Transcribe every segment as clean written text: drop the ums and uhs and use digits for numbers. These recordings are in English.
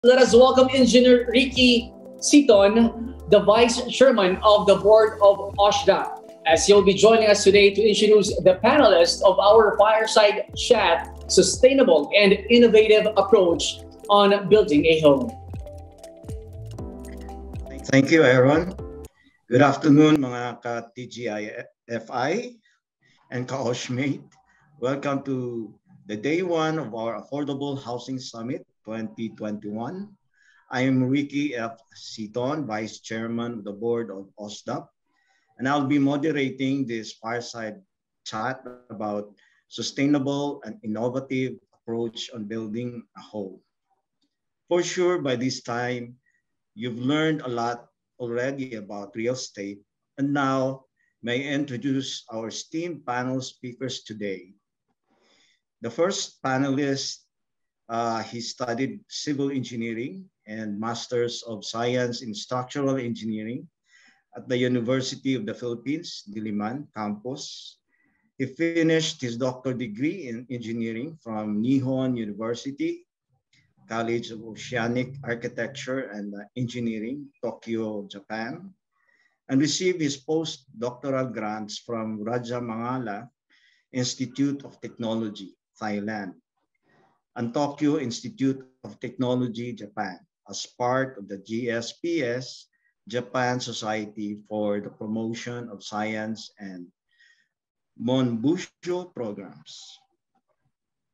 Let us welcome Engineer Ricky Siton, the Vice Chairman of the Board of OSHDP, as he'll be joining us today to introduce the panelists of our fireside chat, Sustainable and Innovative Approach on Building a Home. Thank you, Aaron. Good afternoon, mga ka-TGIFI and ka-OSHMate. Welcome to the day one of our Affordable Housing Summit 2021. I am Ricky F. Siton, Vice Chairman of the Board of OSHDP, and I'll be moderating this fireside chat about sustainable and innovative approach on building a home. For sure, by this time, you've learned a lot already about real estate, and now may I introduce our esteemed panel speakers today. The first panelist, he studied civil engineering and Masters of Science in Structural Engineering at the University of the Philippines, Diliman campus. He finished his doctoral degree in engineering from Nihon University, College of Oceanic Architecture and Engineering, Tokyo, Japan, and received his postdoctoral grants from Raja Mangala Institute of Technology, Thailand, and Tokyo Institute of Technology, Japan, as part of the GSPS, Japan Society for the Promotion of Science and Monbusho programs.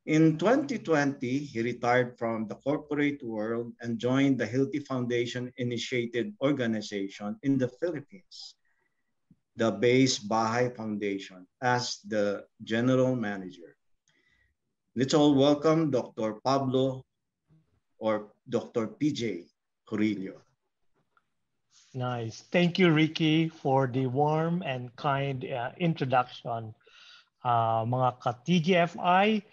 In 2020, he retired from the corporate world and joined the Healthy Foundation-initiated organization in the Philippines, the Base Bahay Foundation, as the general manager. Let's all welcome Dr. Pablo, or Dr. PJ Jorillo. Nice. Thank you, Ricky, for the warm and kind introduction. Mga ka-TGFI,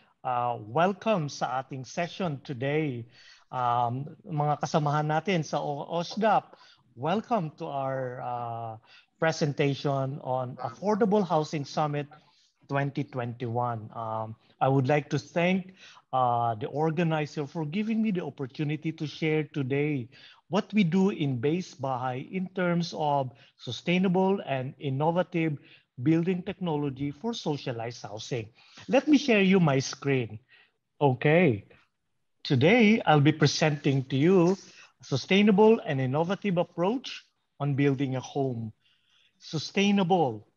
welcome sa ating session today. Mga kasamahan natin sa OSHDP, welcome to our presentation on Affordable Housing Summit 2021. I would like to thank the organizer for giving me the opportunity to share today what we do in Base Bahay in terms of sustainable and innovative building technology for socialized housing. Let me share you my screen. Okay. Today, I'll be presenting to you a sustainable and innovative approach on building a home. Sustainable.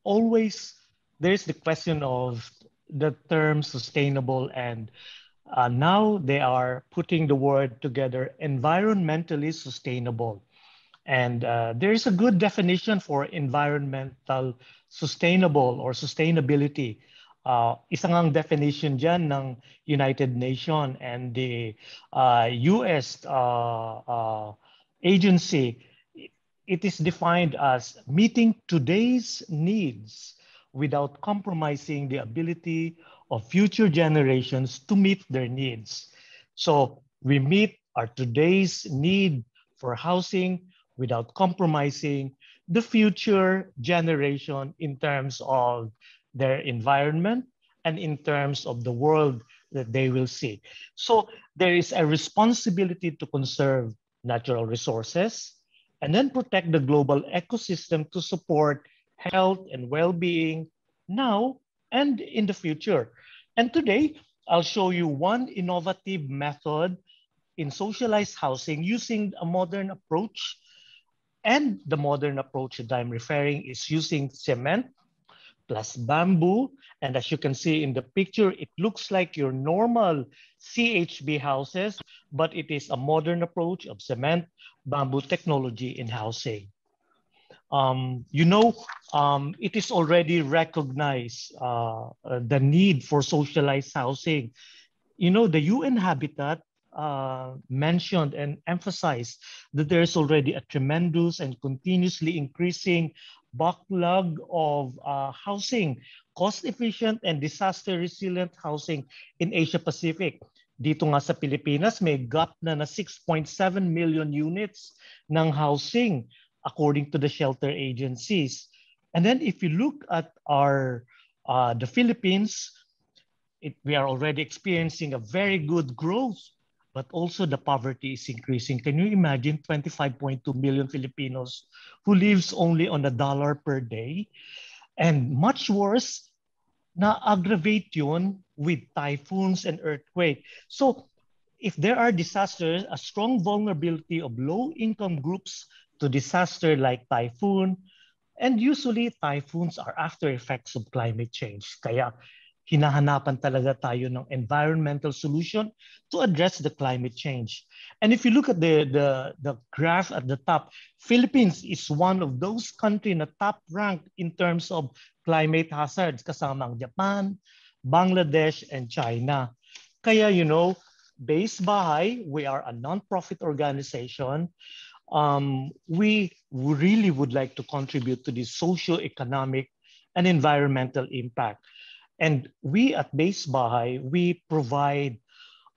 Always there's the question of the term sustainable, and now they are putting the word together, environmentally sustainable. And there is a good definition for environmental sustainable or sustainability. Isang ang definition dyan ng United Nations and the US agency. It is defined as meeting today's needs without compromising the ability of future generations to meet their needs. So we meet our today's need for housing without compromising the future generation in terms of their environment and in terms of the world that they will see. So there is a responsibility to conserve natural resources and then protect the global ecosystem to support health and well-being now and in the future. And today, I'll show you one innovative method in socialized housing using a modern approach. And the modern approach that I'm referring is using cement plus bamboo. And as you can see in the picture, it looks like your normal CHB houses, but it is a modern approach of cement bamboo technology in housing. It is already recognized the need for socialized housing. The UN Habitat mentioned and emphasized that there's already a tremendous and continuously increasing backlog of housing, cost-efficient and disaster-resilient housing in Asia Pacific. Dito nga sa Pilipinas, may gap na 6.7 million units ng housing according to the shelter agencies. And then if you look at the Philippines, we are already experiencing a very good growth, but also the poverty is increasing. Can you imagine 25.2 million Filipinos who lives only on $1 per day? And much worse, na-aggravate yun with typhoons and earthquake. So if there are disasters, a strong vulnerability of low-income groups to disaster like typhoon, and usually typhoons are after effects of climate change. Kaya hinahanapan talaga tayo ng environmental solution to address the climate change. And if you look at the graph at the top, Philippines is one of those countries na top ranked in terms of climate hazards, kasama ang Japan, Bangladesh, and China. Kaya, you know, Base Bahay, we are a non-profit organization. We really would like to contribute to the socio-economic and environmental impact. And we at Base Bahay, we provide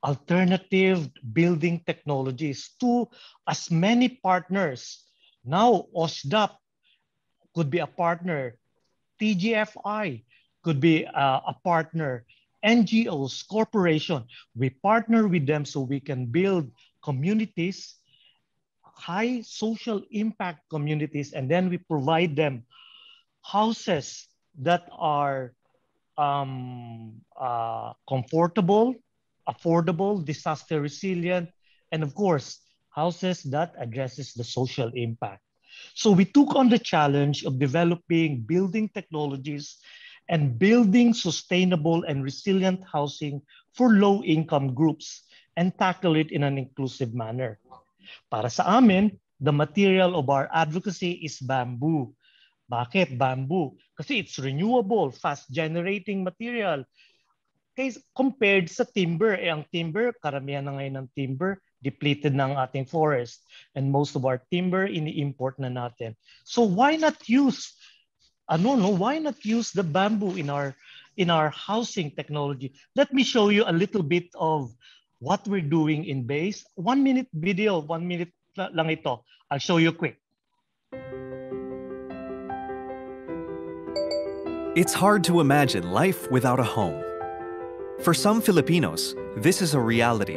alternative building technologies to as many partners. Now, OSHDP could be a partner. TGFI could be a partner. NGOs, corporation, we partner with them so we can build communities, high social impact communities, and then we provide them houses that are comfortable, affordable, disaster resilient, and of course, houses that addresses the social impact. So we took on the challenge of developing building technologies and building sustainable and resilient housing for low-income groups and tackle it in an inclusive manner. Para sa amin, the material of our advocacy is bamboo. Bakit bamboo? Kasi it's renewable, fast-generating material. Kasi compared sa timber, ang timber, karamihan na ngayon ng timber, depleted na ang ating forest. And most of our timber, ini-import na natin. So why not use the bamboo in our housing technology? Let me show you a little bit of what we're doing in Base. 1 minute video, 1 minute lang ito. I'll show you quick. It's hard to imagine life without a home. For some Filipinos, this is a reality.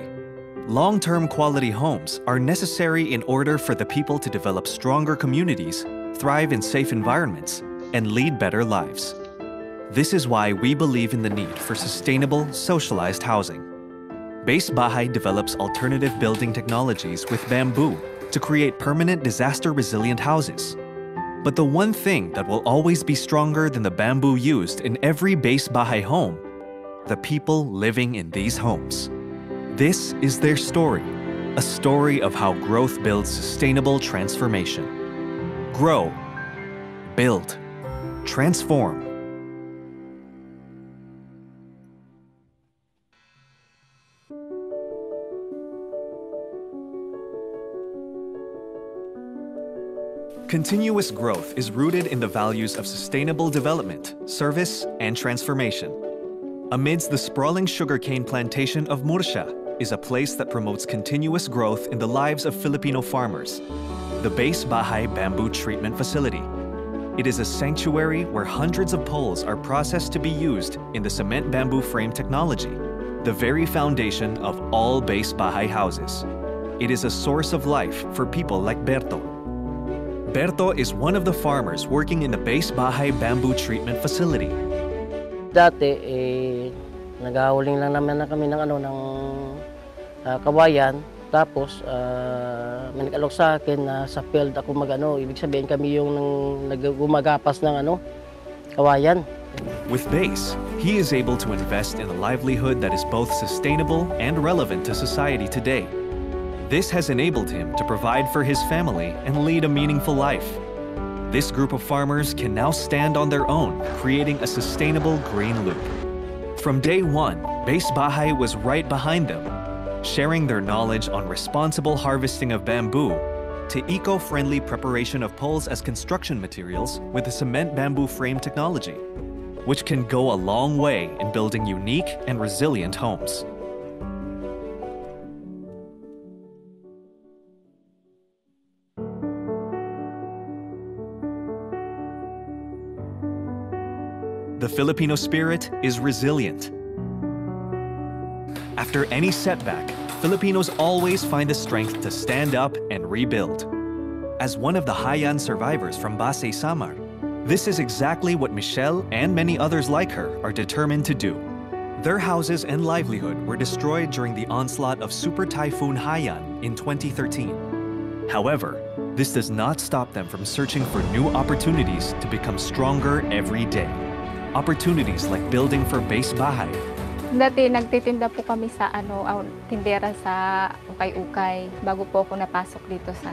Long-term quality homes are necessary in order for the people to develop stronger communities, thrive in safe environments, and lead better lives. This is why we believe in the need for sustainable, socialized housing. Base Bahay develops alternative building technologies with bamboo to create permanent disaster-resilient houses. But the one thing that will always be stronger than the bamboo used in every Base Bahay home, the people living in these homes. This is their story, a story of how growth builds sustainable transformation. Grow, build, transform. Continuous growth is rooted in the values of sustainable development, service, and transformation. Amidst the sprawling sugarcane plantation of Murcia is a place that promotes continuous growth in the lives of Filipino farmers, the Base Bahay Bamboo Treatment Facility. It is a sanctuary where hundreds of poles are processed to be used in the cement bamboo frame technology, the very foundation of all Base Bahay houses. It is a source of life for people like Berto. Berto is one of the farmers working in the Base Bahay Bamboo Treatment Facility. Dati, naghahuling lang naman na kami ng, kawayan. Tapos, may nag-alok sa akin na sa field ako ibig sabihin kami yung gumagapas ng kawayan. With Base, he is able to invest in a livelihood that is both sustainable and relevant to society today. This has enabled him to provide for his family and lead a meaningful life. This group of farmers can now stand on their own, creating a sustainable green loop. From day one, Base Bahay was right behind them, sharing their knowledge on responsible harvesting of bamboo to eco-friendly preparation of poles as construction materials with the cement bamboo frame technology, which can go a long way in building unique and resilient homes. The Filipino spirit is resilient. After any setback, Filipinos always find the strength to stand up and rebuild. As one of the Haiyan survivors from Basay Samar, this is exactly what Michelle and many others like her are determined to do. Their houses and livelihood were destroyed during the onslaught of Super Typhoon Haiyan in 2013. However, this does not stop them from searching for new opportunities to become stronger every day. Opportunities like building for base bahay. Dati nagtitinda po kami sa tindera sa ukay-ukay bago po ako napasok dito sa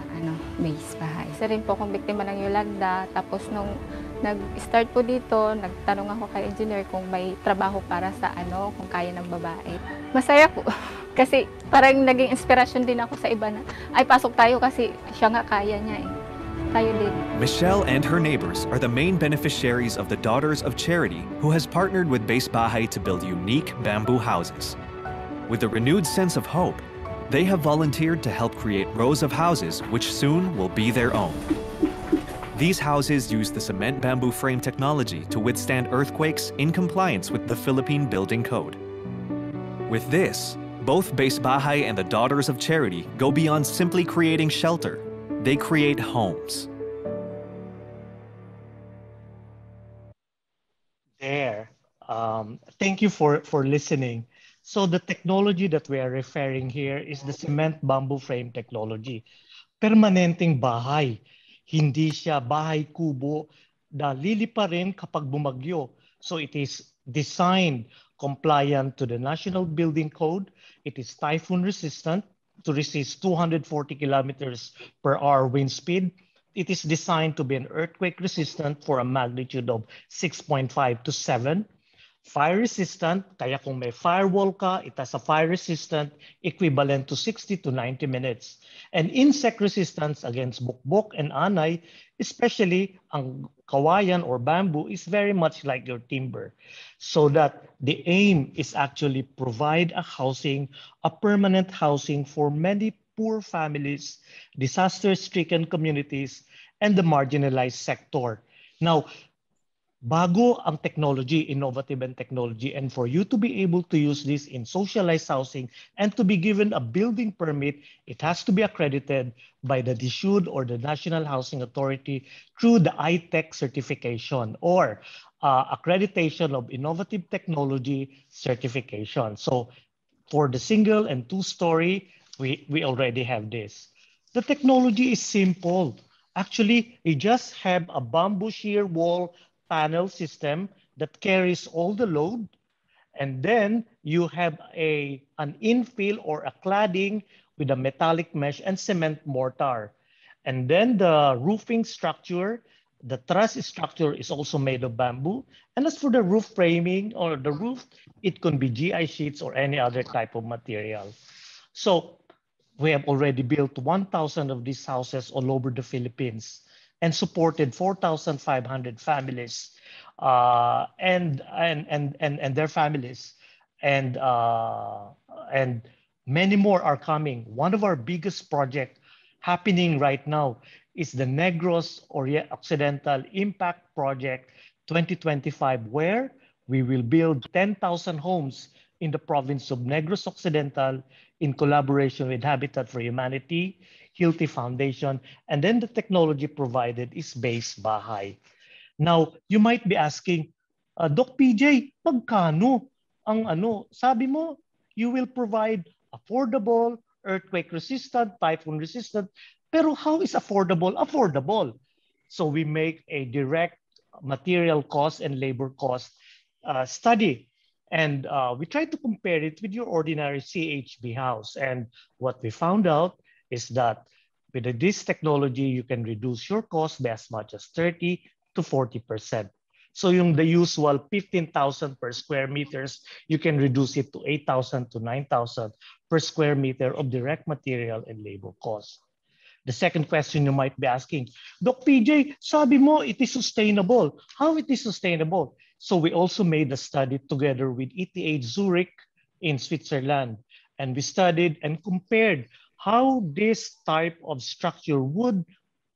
base bahay. Isa rin po akong biktima ng Yolanda, tapos nung nag-start po dito, nagtanong ako kay engineer kung may trabaho para sa kung kaya ng babae. Masaya po kasi parang naging inspirasyon din ako sa iba na ay pasok tayo kasi siya nga kaya niya eh. Tayo din. Michelle and her neighbors are the main beneficiaries of the Daughters of Charity, who has partnered with Base Bahay to build unique bamboo houses. With a renewed sense of hope, they have volunteered to help create rows of houses which soon will be their own. These houses use the cement bamboo frame technology to withstand earthquakes in compliance with the Philippine Building Code. With this, both Base Bahay and the Daughters of Charity go beyond simply creating shelter. They create homes. There. Thank you for listening. So the technology that we are referring here is the cement bamboo frame technology. Permanenteng bahay. Hindi siya bahay kubo na lilipa rin kapag bumagyo. So it is designed compliant to the National Building Code. It is typhoon resistant to resist 240 kilometers per hour wind speed. It is designed to be an earthquake resistant for a magnitude of 6.5 to 7. Fire resistant, kaya kung may firewall ka, it has a fire resistant equivalent to 60 to 90 minutes. And insect resistance against bukbok and anay, especially ang kawayan or bamboo is very much like your timber. So that the aim is actually provide a housing, a permanent housing for many poor families, disaster-stricken communities, and the marginalized sector. Now, bago ang technology, innovative and technology, and for you to be able to use this in socialized housing and to be given a building permit, it has to be accredited by the DSUD or the National Housing Authority through the ITEC certification or accreditation of innovative technology certification. So for the single and two-story, we already have this. The technology is simple. Actually, you just have a bamboo shear wall panel system that carries all the load, and then you have an infill or a cladding with a metallic mesh and cement mortar. And then the roofing structure, the truss structure is also made of bamboo. And as for the roof framing or the roof, it can be GI sheets or any other type of material. So we have already built 1,000 of these houses all over the Philippines and supported 4,500 families and their families, and many more are coming. One of our biggest projects happening right now is the Negros Occidental Impact Project 2025, where we will build 10,000 homes in the province of Negros Occidental in collaboration with Habitat for Humanity, Hilti Foundation, and then the technology provided is Base Bahay. Now, you might be asking, Doc PJ, pagkano ang Sabi mo, you will provide affordable, earthquake-resistant, typhoon-resistant, pero how is affordable? Affordable. So we make a direct material cost and labor cost study. And we try to compare it with your ordinary CHB house. And what we found out is that with this technology, you can reduce your cost by as much as 30 to 40%. So the usual 15,000 per square meters, you can reduce it to 8,000 to 9,000 per square meter of direct material and labor cost. The second question you might be asking, Doc PJ, sabi mo it is sustainable. How it is sustainable? So we also made a study together with ETH Zurich in Switzerland. And we studied and compared how this type of structure would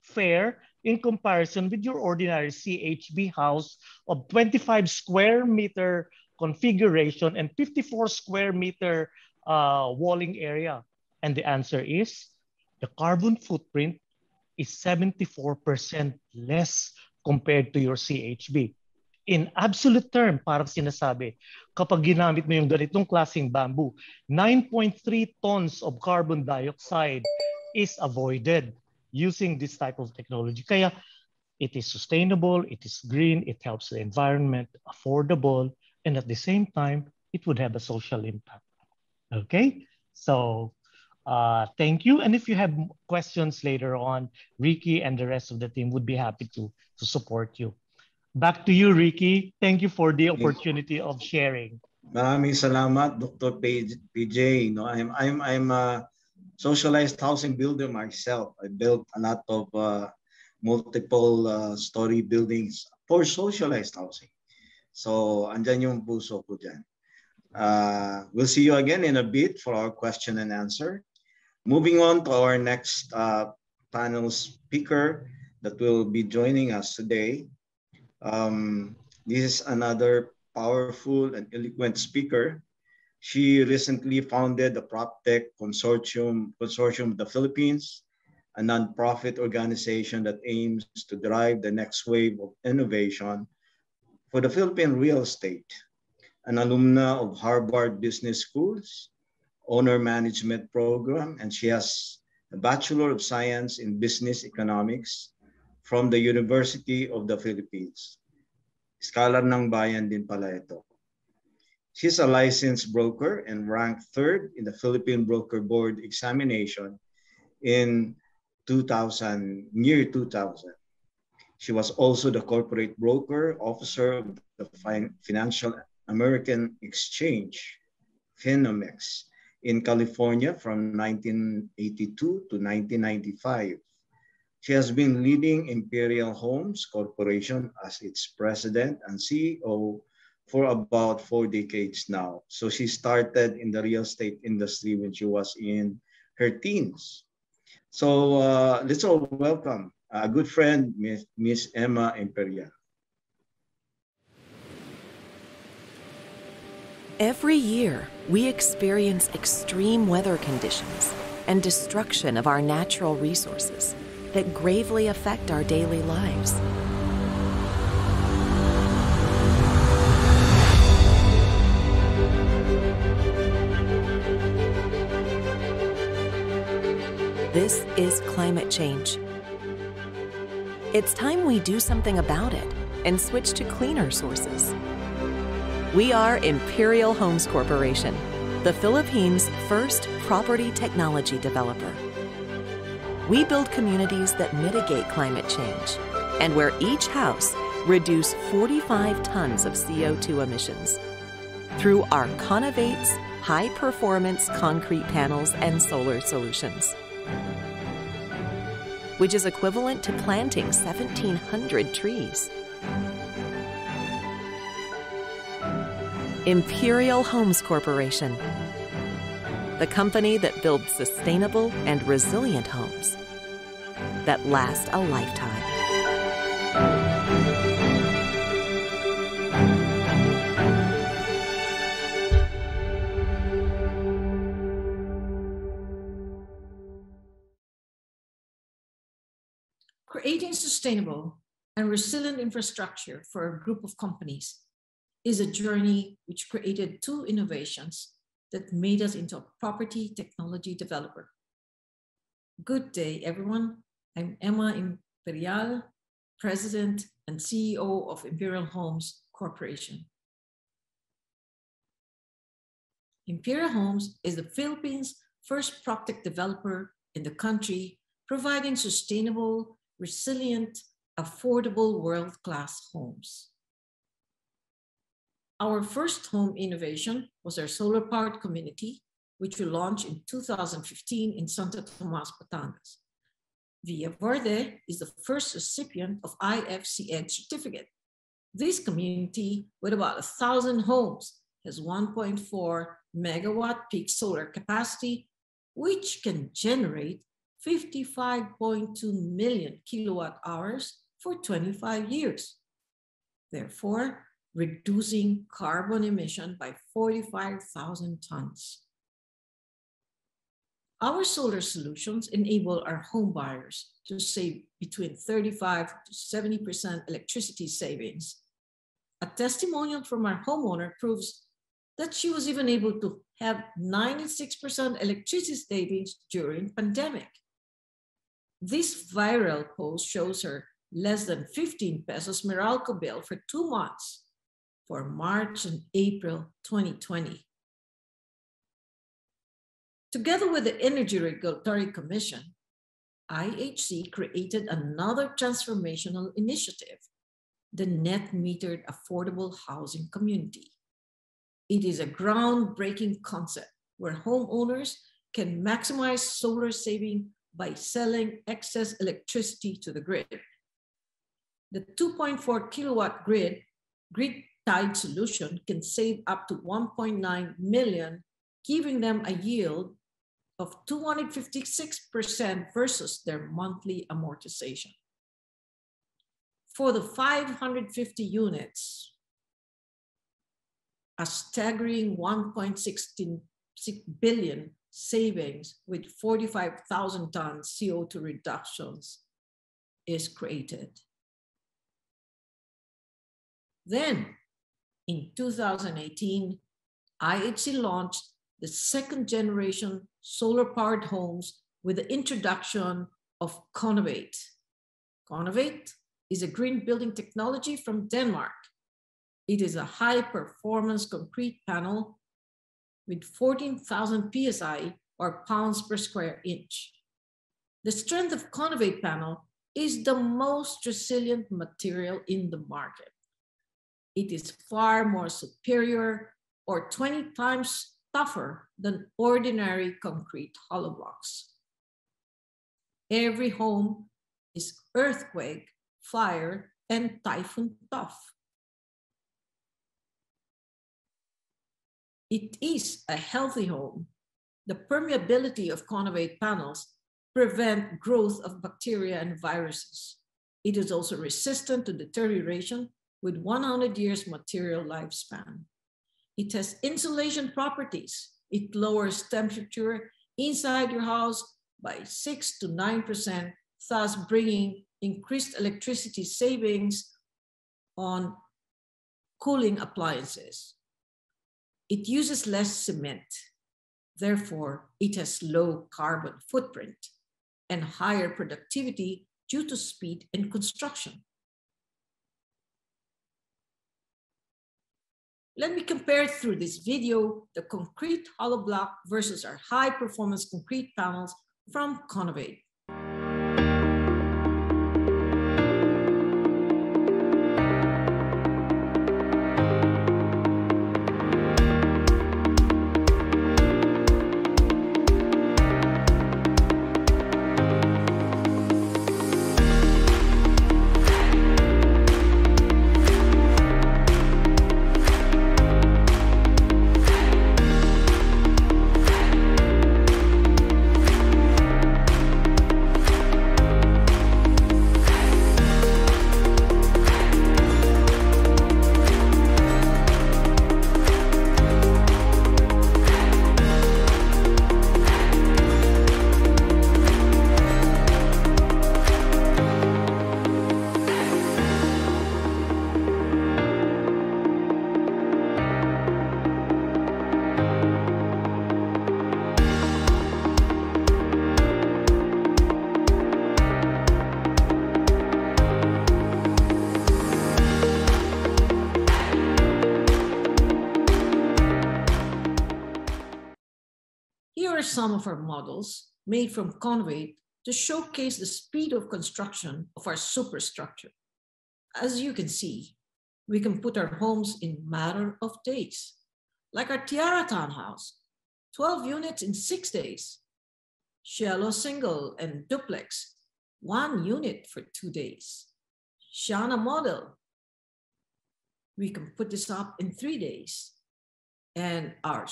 fare in comparison with your ordinary CHB house of 25 square meter configuration and 54 square meter walling area? And the answer is the carbon footprint is 74% less compared to your CHB. In absolute term, parang sinasabi, kapag ginamit mo yung ganitong klaseng bamboo, 9.3 tons of carbon dioxide is avoided using this type of technology. Kaya it is sustainable, it is green, it helps the environment, affordable, and at the same time, it would have a social impact. Okay, so thank you. And if you have questions later on, Ricky and the rest of the team would be happy to support you. Back to you, Ricky. Thank you for the opportunity of sharing. Maraming salamat, Dr. PJ. No, I'm a socialized housing builder myself. I built a lot of multiple story buildings for socialized housing. So, andyan yung puso ko dyan. We'll see you again in a bit for our question and answer. Moving on to our next panel speaker that will be joining us today. This is another powerful and eloquent speaker. She recently founded the Proptech Consortium of the Philippines, a nonprofit organization that aims to drive the next wave of innovation for the Philippine real estate. An alumna of Harvard Business School's Owner Management Program, and she has a Bachelor of Science in Business Economics from the University of the Philippines. Scholar ng bayan din pala ito. She's a licensed broker and ranked third in the Philippine Broker Board examination in year 2000. She was also the corporate broker officer of the Financial American Exchange, Finamex, in California from 1982 to 1995. She has been leading Imperial Homes Corporation as its president and CEO for about 4 decades now. So she started in the real estate industry when she was in her teens. So let's all welcome a good friend, Miss Emma Imperial. Every year, we experience extreme weather conditions and destruction of our natural resources that gravely affect our daily lives. This is climate change. It's time we do something about it and switch to cleaner sources. We are Imperial Homes Corporation, the Philippines' first property technology developer. We build communities that mitigate climate change and where each house reduce 45 tons of CO2 emissions through our Connovate's high-performance concrete panels and solar solutions, which is equivalent to planting 1,700 trees. Imperial Homes Corporation, the company that builds sustainable and resilient homes that last a lifetime. Creating sustainable and resilient infrastructure for a group of companies is a journey which created 2 innovations that made us into a property technology developer. Good day, everyone. I'm Emma Imperial, President and CEO of Imperial Homes Corporation. Imperial Homes is the Philippines' first Proptech developer in the country, providing sustainable, resilient, affordable, world-class homes. Our first home innovation was our solar-powered community, which we launched in 2015 in Santo Tomas, Batangas. Villa Verde is the first recipient of IFCN certificate. This community, with about 1,000 homes, has 1.4 megawatt peak solar capacity, which can generate 55.2 million kilowatt hours for 25 years. Therefore, reducing carbon emission by 45,000 tons. Our solar solutions enable our home buyers to save between 35 to 70% electricity savings. A testimonial from our homeowner proves that she was even able to have 96% electricity savings during pandemic. This viral post shows her less than 15 pesos Meralco bill for 2 months for March and April 2020. Together with the Energy Regulatory Commission, IHC created another transformational initiative, the Net Metered Affordable Housing Community. It is a groundbreaking concept where homeowners can maximize solar saving by selling excess electricity to the grid. The 2.4 kilowatt grid-tied solution can save up to 1.9 million, giving them a yield of 256% versus their monthly amortization. For the 550 units, a staggering 1.16 billion savings with 45,000 tons CO2 reductions is created. Then, in 2018, IHC launched the second generation solar-powered homes with the introduction of Connovate. Connovate is a green building technology from Denmark. It is a high-performance concrete panel with 14,000 PSI or pounds per square inch. The strength of Connovate panel is the most resilient material in the market. It is far more superior or 20 times tougher than ordinary concrete hollow blocks. Every home is earthquake, fire, and typhoon tough. It is a healthy home. The permeability of Connovate panels prevent growth of bacteria and viruses. It is also resistant to deterioration with 100 years material lifespan. It has insulation properties. It lowers temperature inside your house by 6 to 9%, thus bringing increased electricity savings on cooling appliances. It uses less cement. Therefore, it has low carbon footprint and higher productivity due to speed and construction. Let me compare through this video the concrete hollow block versus our high performance concrete panels from Connovate. Here are some of our models made from Connovate to showcase the speed of construction of our superstructure. As you can see, we can put our homes in a matter of days, like our Tiara townhouse, 12 units in 6 days. Cielo single and duplex, 1 unit for 2 days. Shana model, we can put this up in 3 days. And our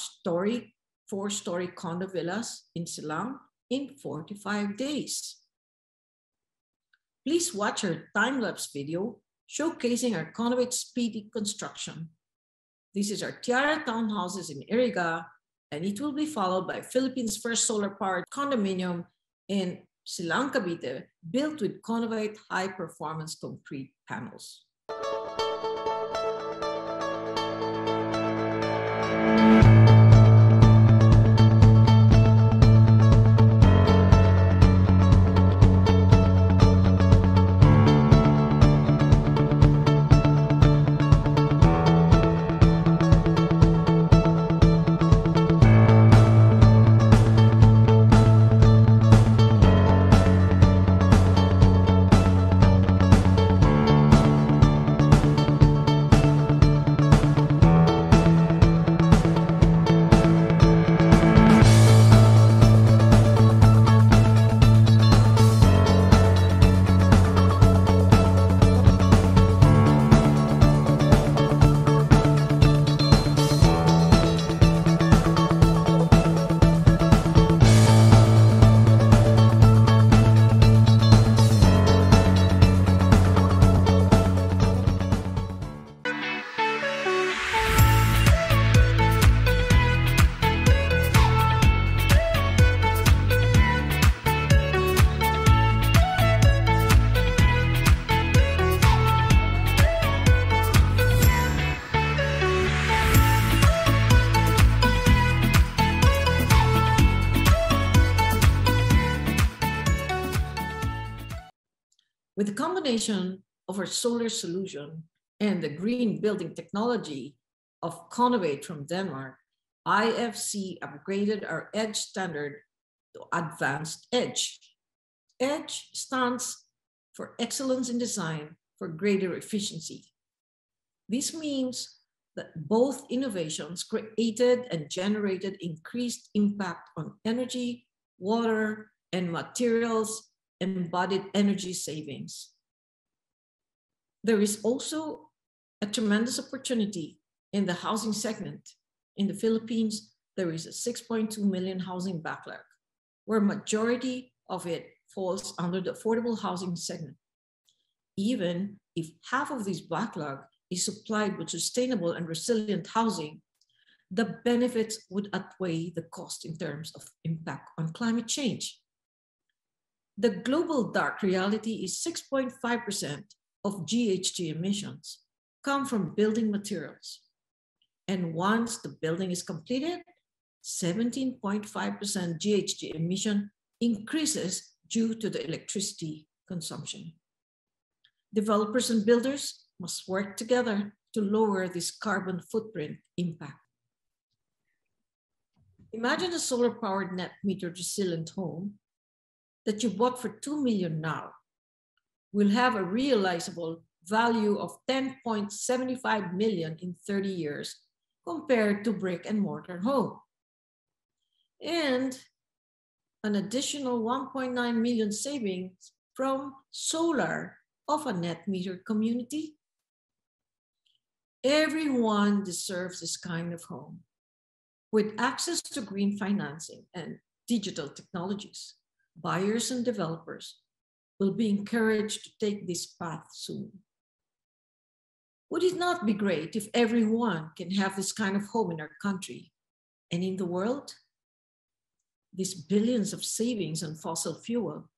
4-story condo villas in Silang in 45 days. Please watch our time-lapse video showcasing our Connovate speedy construction. This is our Tiara townhouses in Iriga and it will be followed by Philippines' first solar-powered condominium in Silang, Cavite, built with Conovite high-performance concrete panels. With the combination of our solar solution and the green building technology of Conovate from Denmark, IFC upgraded our EDGE standard to Advanced EDGE. EDGE stands for Excellence in Design for Greater Efficiency. This means that both innovations created and generated increased impact on energy, water, and materials embodied energy savings. There is also a tremendous opportunity in the housing segment. In the Philippines, there is a 6.2 million housing backlog, where majority of it falls under the affordable housing segment. Even if half of this backlog is supplied with sustainable and resilient housing, the benefits would outweigh the cost in terms of impact on climate change. The global dark reality is 6.5% of GHG emissions come from building materials. And once the building is completed, 17.5% GHG emission increases due to the electricity consumption. Developers and builders must work together to lower this carbon footprint impact. Imagine a solar-powered net meter resilient home that you bought for 2 million now will have a realizable value of 10.75 million in 30 years compared to brick and mortar home. And an additional 1.9 million savings from solar of a net meter community. Everyone deserves this kind of home with access to green financing and digital technologies. Buyers and developers will be encouraged to take this path soon. Would it not be great if everyone can have this kind of home in our country and in the world? These billions of savings on fossil fuel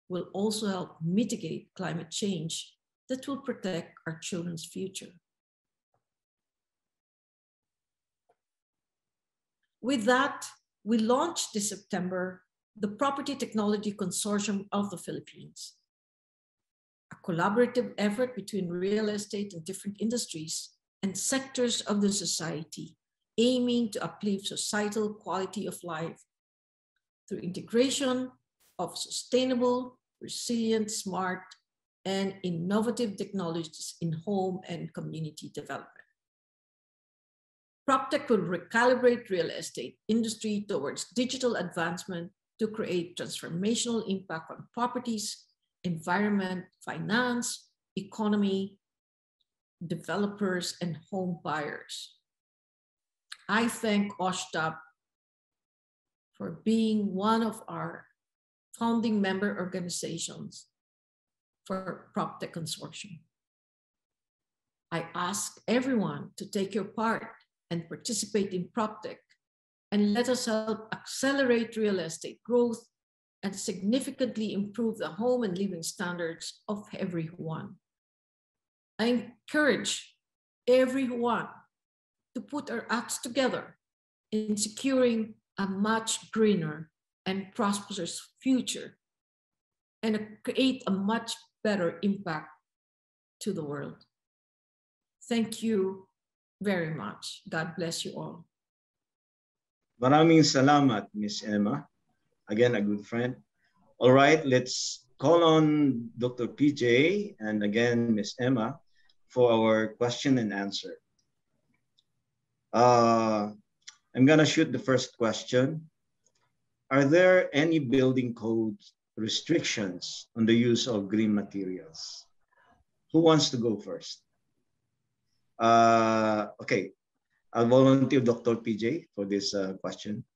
will also help mitigate climate change that will protect our children's future. With that, we launched this September the Property Technology Consortium of the Philippines, a collaborative effort between real estate and different industries and sectors of the society, aiming to uplift societal quality of life through integration of sustainable, resilient, smart, and innovative technologies in home and community development. Proptech will recalibrate real estate industry towards digital advancement to create transformational impact on properties, environment, finance, economy, developers, and home buyers. I thank OSHDP for being one of our founding member organizations for Proptech Consortium. I ask everyone to take your part and participate in Proptech and let us help accelerate real estate growth and significantly improve the home and living standards of everyone. I encourage everyone to put our acts together in securing a much greener and prosperous future and create a much better impact to the world. Thank you very much. God bless you all. Maraming salamat, Miss Emma. Again, a good friend. All right, let's call on Dr. PJ and again, Miss Emma, for our question and answer. I'm gonna shoot the first question. Are there any building code restrictions on the use of green materials? Who wants to go first? Okay, I'll volunteer Dr. PJ for this question.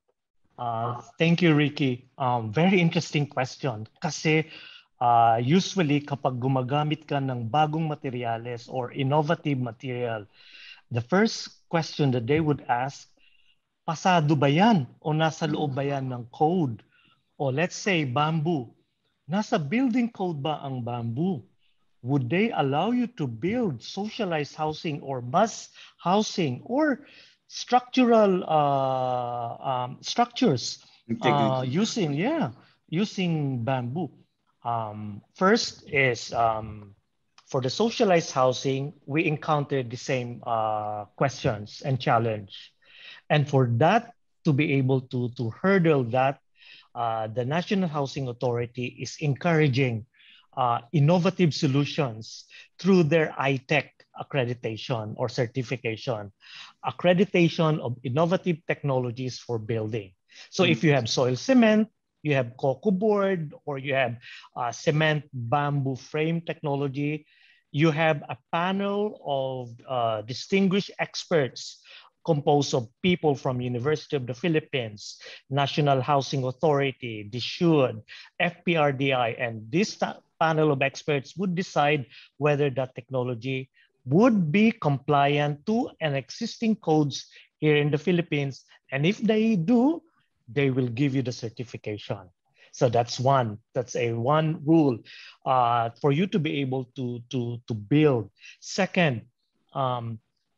Thank you, Ricky. Very interesting question. Kasi usually kapag gumagamit ka ng bagong materials or innovative material, the first question that they would ask, pasado ba yan? O nasa loob ba yan ng code? O let's say bamboo. Nasa building code ba ang bamboo? Would they allow you to build socialized housing or mass housing or structural structures using bamboo? First is for the socialized housing, we encountered the same questions and challenge. And for that to be able to hurdle that, the National Housing Authority is encouraging innovative solutions through their ITEC accreditation or certification, accreditation of innovative technologies for building. So if you have soil cement, you have coco board, or you have cement bamboo frame technology, you have a panel of distinguished experts composed of people from University of the Philippines, National Housing Authority, DSUD, FPRDI, and this panel of experts would decide whether that technology would be compliant to an existing codes here in the Philippines. And if they do, they will give you the certification. So that's one rule for you to be able to build. Second,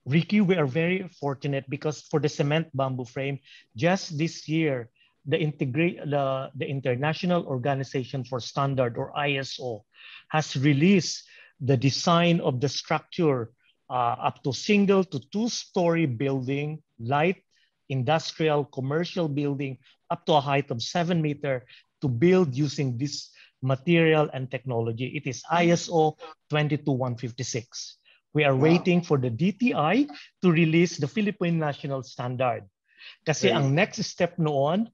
Ricky, we are very fortunate because for the cement bamboo frame, just this year, the International Organization for Standard, or ISO, has released the design of the structure up to single to two-story building, light industrial commercial building up to a height of 7 meters to build using this material and technology. It is ISO 22156. We are waiting for the DTI to release the Philippine National Standard. Kasi ang next step noon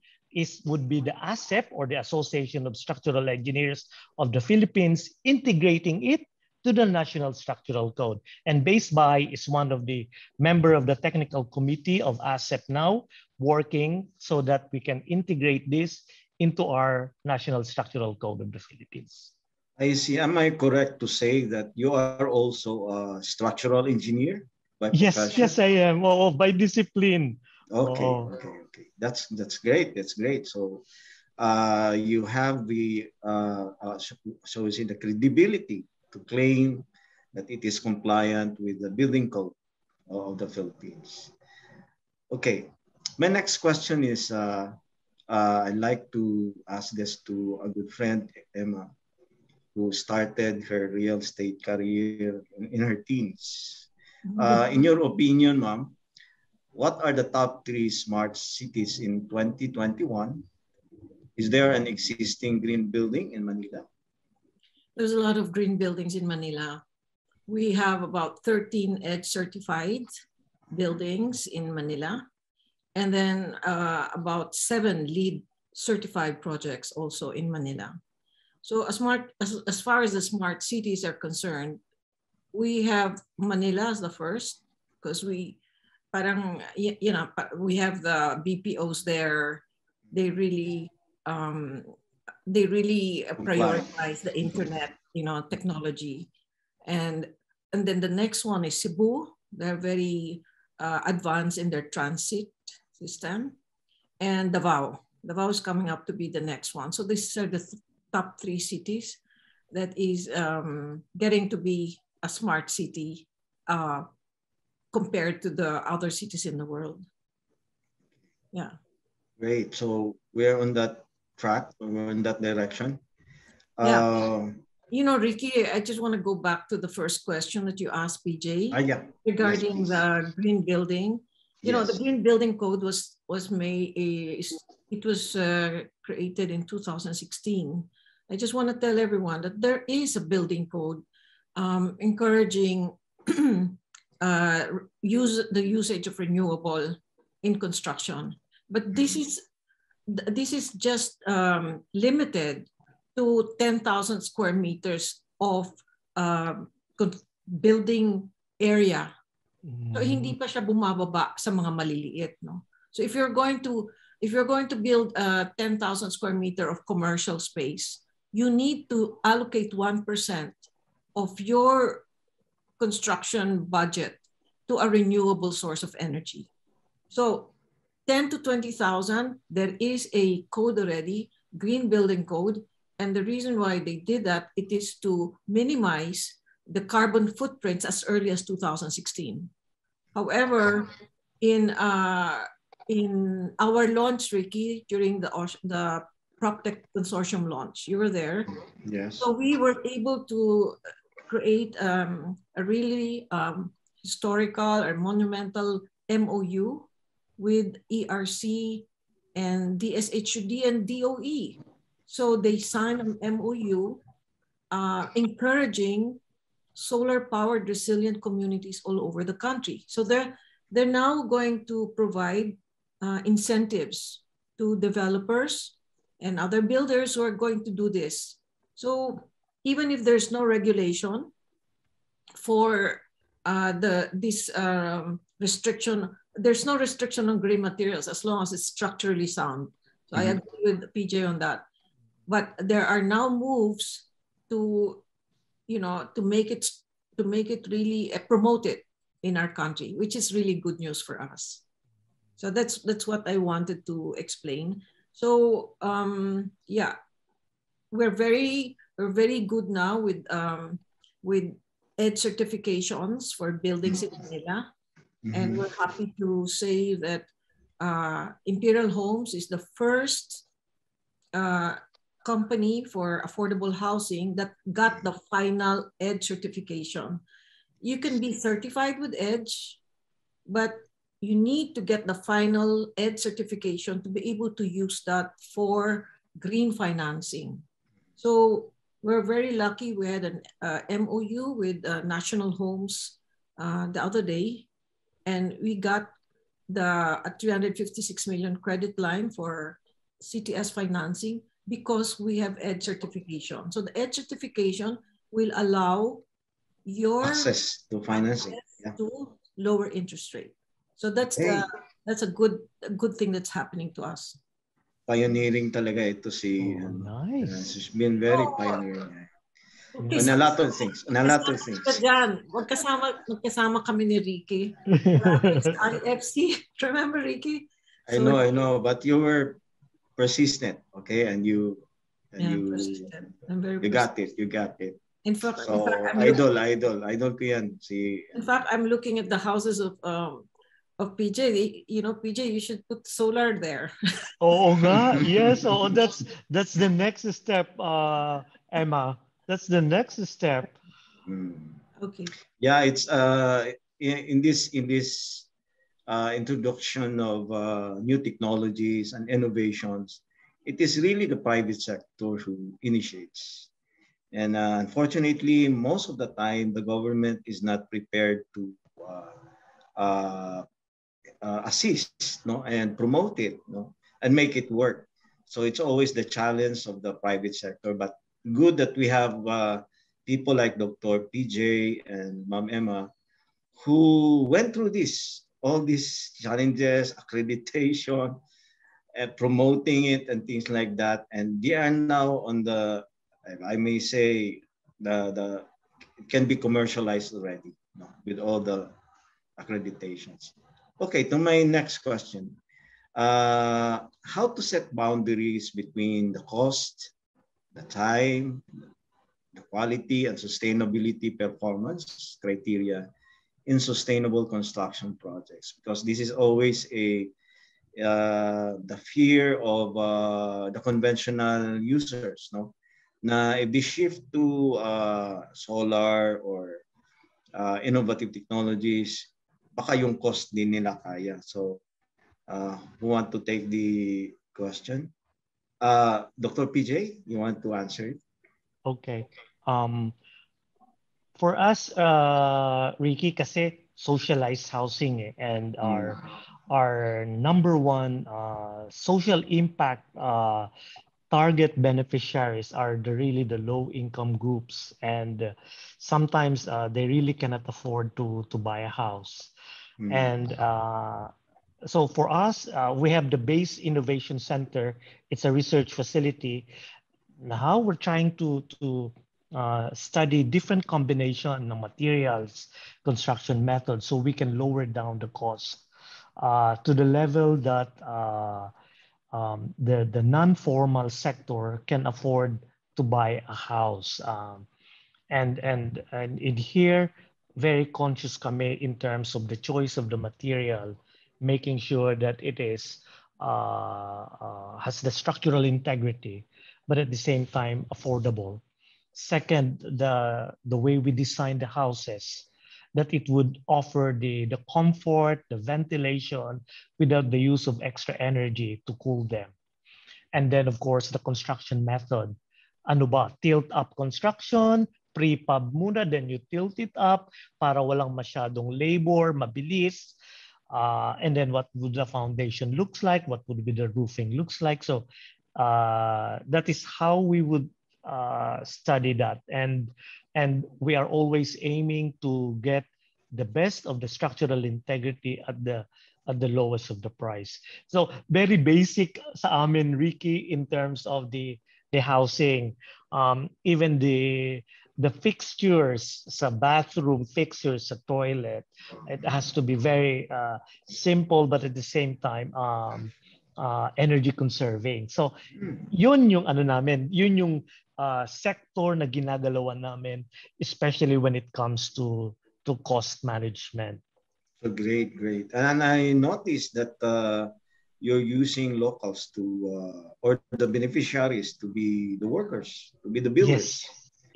would be the ASEP, or the Association of Structural Engineers of the Philippines, integrating it to the National Structural Code. And Base Bahay is one of the member of the technical committee of ASEP now, working so that we can integrate this into our National Structural Code of the Philippines. I see. Am I correct to say that you are also a structural engineer by profession? Yes, I am. By discipline. Okay. That's great. That's great. So you have the the credibility to claim that it is compliant with the building code of the Philippines. Okay. My next question is I'd like to ask this to a good friend, Emma, who started her real estate career in her teens. In your opinion, ma'am, what are the top 3 smart cities in 2021? Is there an existing green building in Manila? There's a lot of green buildings in Manila. We have about 13 EDGE certified buildings in Manila, and then about 7 LEED certified projects also in Manila. So as far as the smart cities are concerned, we have Manila as the first, because we have the BPOs there. They really prioritize the internet, technology, and then the next one is Cebu. They're very advanced in their transit system, and Davao. Davao is coming up to be the next one. So these are the top 3 cities that is getting to be a smart city compared to the other cities in the world. Yeah. Great. So we're on that track. We're in that direction. Yeah. You know, Ricky, I just want to go back to the first question that you asked, PJ, yeah. regarding Yes, the green building. You know, the Green Building Code was created in 2016. I just want to tell everyone that there is a building code encouraging the usage of renewable in construction. But this is just limited to 10,000 square meters of building area. So hindi pa siya bumababa sa mga maliliit, no? So if you're going to build a 10,000 square meter of commercial space, you need to allocate 1% of your construction budget to a renewable source of energy. So 10 to 20,000, there is a code already, Green Building Code. And the reason why they did that, it is to minimize the carbon footprints as early as 2016. However, in our launch, Ricky, during the Proptech Consortium launch, you were there. Yes. So we were able to create a really historical or monumental MOU with ERC and DSHUD and DOE. So they signed an MOU encouraging solar-powered resilient communities all over the country. So they're now going to provide incentives to developers and other builders who are going to do this. So even if there's no regulation for this restriction, there's no restriction on green materials as long as it's structurally sound. So I agree with PJ on that. But there are now moves to, to make it really promote it in our country, which is really good news for us. So that's what I wanted to explain. So yeah, we're very good now with EDGE certifications for buildings in Manila, and we're happy to say that Imperial Homes is the first company for affordable housing that got the final EDGE certification. You can be certified with EDGE, but you need to get the final EDGE certification to be able to use that for green financing. So we're very lucky. We had an MOU with National Homes the other day, and we got a 356 million credit line for CTS financing because we have EDGE certification. So the EDGE certification will allow your access to financing, to lower interest rate. So that's that's a good thing that's happening to us. Pioneering talaga ito si nice. She's been very pioneering. Okay, on a lot of things. Magkasama kami ni Ricky. IFC. Remember, Ricky? I know, but you were persistent, okay? And you persistent. I'm very you persistent. got it. In fact, idol ko yan. In fact, I'm looking at the houses of PJ. PJ, you should put solar there. Yes. That's the next step, Emma. That's the next step. Okay. Yeah, it's in this introduction of new technologies and innovations, it is really the private sector who initiates. And unfortunately, most of the time, the government is not prepared to assist, and promote it, and make it work. So it's always the challenge of the private sector. But good that we have people like Dr. PJ and Ma'am Emma who went through all these challenges, accreditation, promoting it and things like that. And they are now on the, I may say, it can be commercialized already, with all the accreditations. Okay, to my next question. how to set boundaries between the cost, the time, the quality, and sustainability performance criteria in sustainable construction projects, because this is always the fear of the conventional users, no? Na if they shift to solar or innovative technologies, baka yung cost din nila kaya. So, who want to take the question? Dr. PJ, you want to answer it? Okay. For us, Ricky, kasi socialized housing and our number one social impact target beneficiaries are really the low income groups, and sometimes they really cannot afford to buy a house. And so for us, we have the Base Innovation Center. It's a research facility. Now we're trying to study different combination of materials, construction methods, so we can lower down the cost to the level that the non-formal sector can afford to buy a house. And in here, very conscious kami in terms of the choice of the material, making sure that it is has the structural integrity, but at the same time affordable. Second, the way we design the houses, that it would offer the comfort, the ventilation without the use of extra energy to cool them. And then of course the construction method. Ano ba? Tilt up construction, pre-pub muna, then you tilt it up para walang masyadong labor, mabilis. And then what would the foundation looks like? What would be the roofing looks like? So that is how we would study that. And we are always aiming to get the best of the structural integrity at the lowest of the price. So very basic sa amin, Ricky, in terms of the housing. Even the fixtures sa bathroom, fixtures sa toilet, it has to be very simple, but at the same time energy conserving. So yun yung ano namin, yun yung sector na ginagalawan namin, especially when it comes to cost management. So great. And I noticed that you're using locals to, or the beneficiaries to be the workers, to be the builders.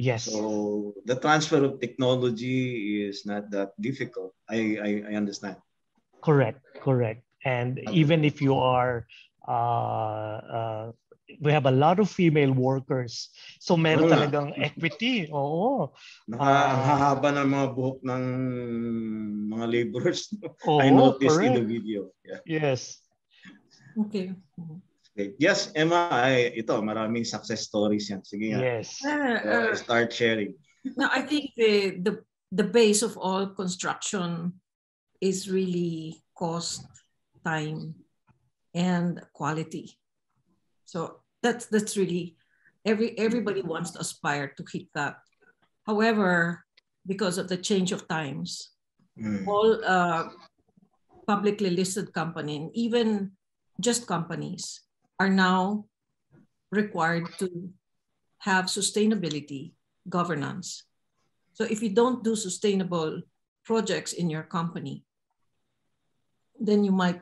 Yes. So the transfer of technology is not that difficult. I understand. Correct. And even if you are, we have a lot of female workers. So meron talagang equity. Oo. Ang hahaba ng mga buhok ng mga laborers. Oo, I noticed correct. in the video. Yeah. Yes. Okay. Yes, Emma, ito, maraming success stories yan. Sige nga. Yes. Start sharing. Now, I think the base of all construction is really cost, time, and quality. So that's really, everybody wants to aspire to hit that. However, because of the change of times, all publicly listed companies, even just companies, are now required to have sustainability governance. So if you don't do sustainable projects in your company, then you might,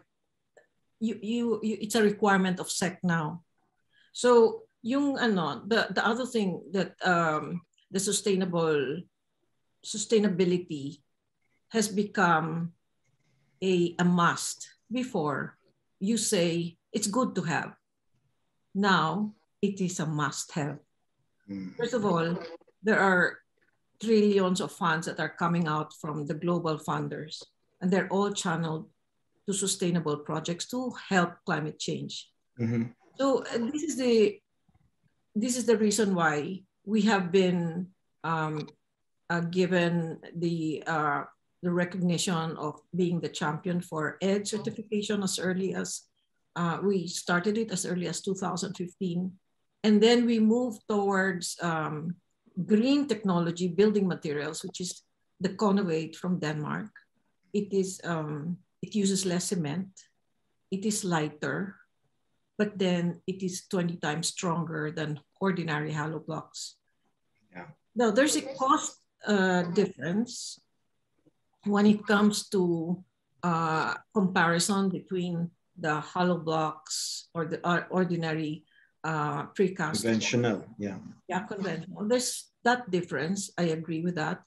it's a requirement of SEC now. So yung the other thing that the sustainability has become a must. Before, you say it's good to have. Now it is a must have. First of all, there are trillions of funds that are coming out from the global funders, and they're all channeled to sustainable projects to help climate change. So this is the reason why we have been given the recognition of being the champion for EDGE certification as early as we started it as early as 2015, and then we moved towards green technology building materials, which is the Conovate from Denmark. It is it uses less cement, it is lighter, but then it is 20 times stronger than ordinary hollow blocks. Yeah. Now, there's a cost difference when it comes to comparison between the hollow blocks or the ordinary precast. Conventional, yeah. Yeah, conventional. There's that difference. I agree with that.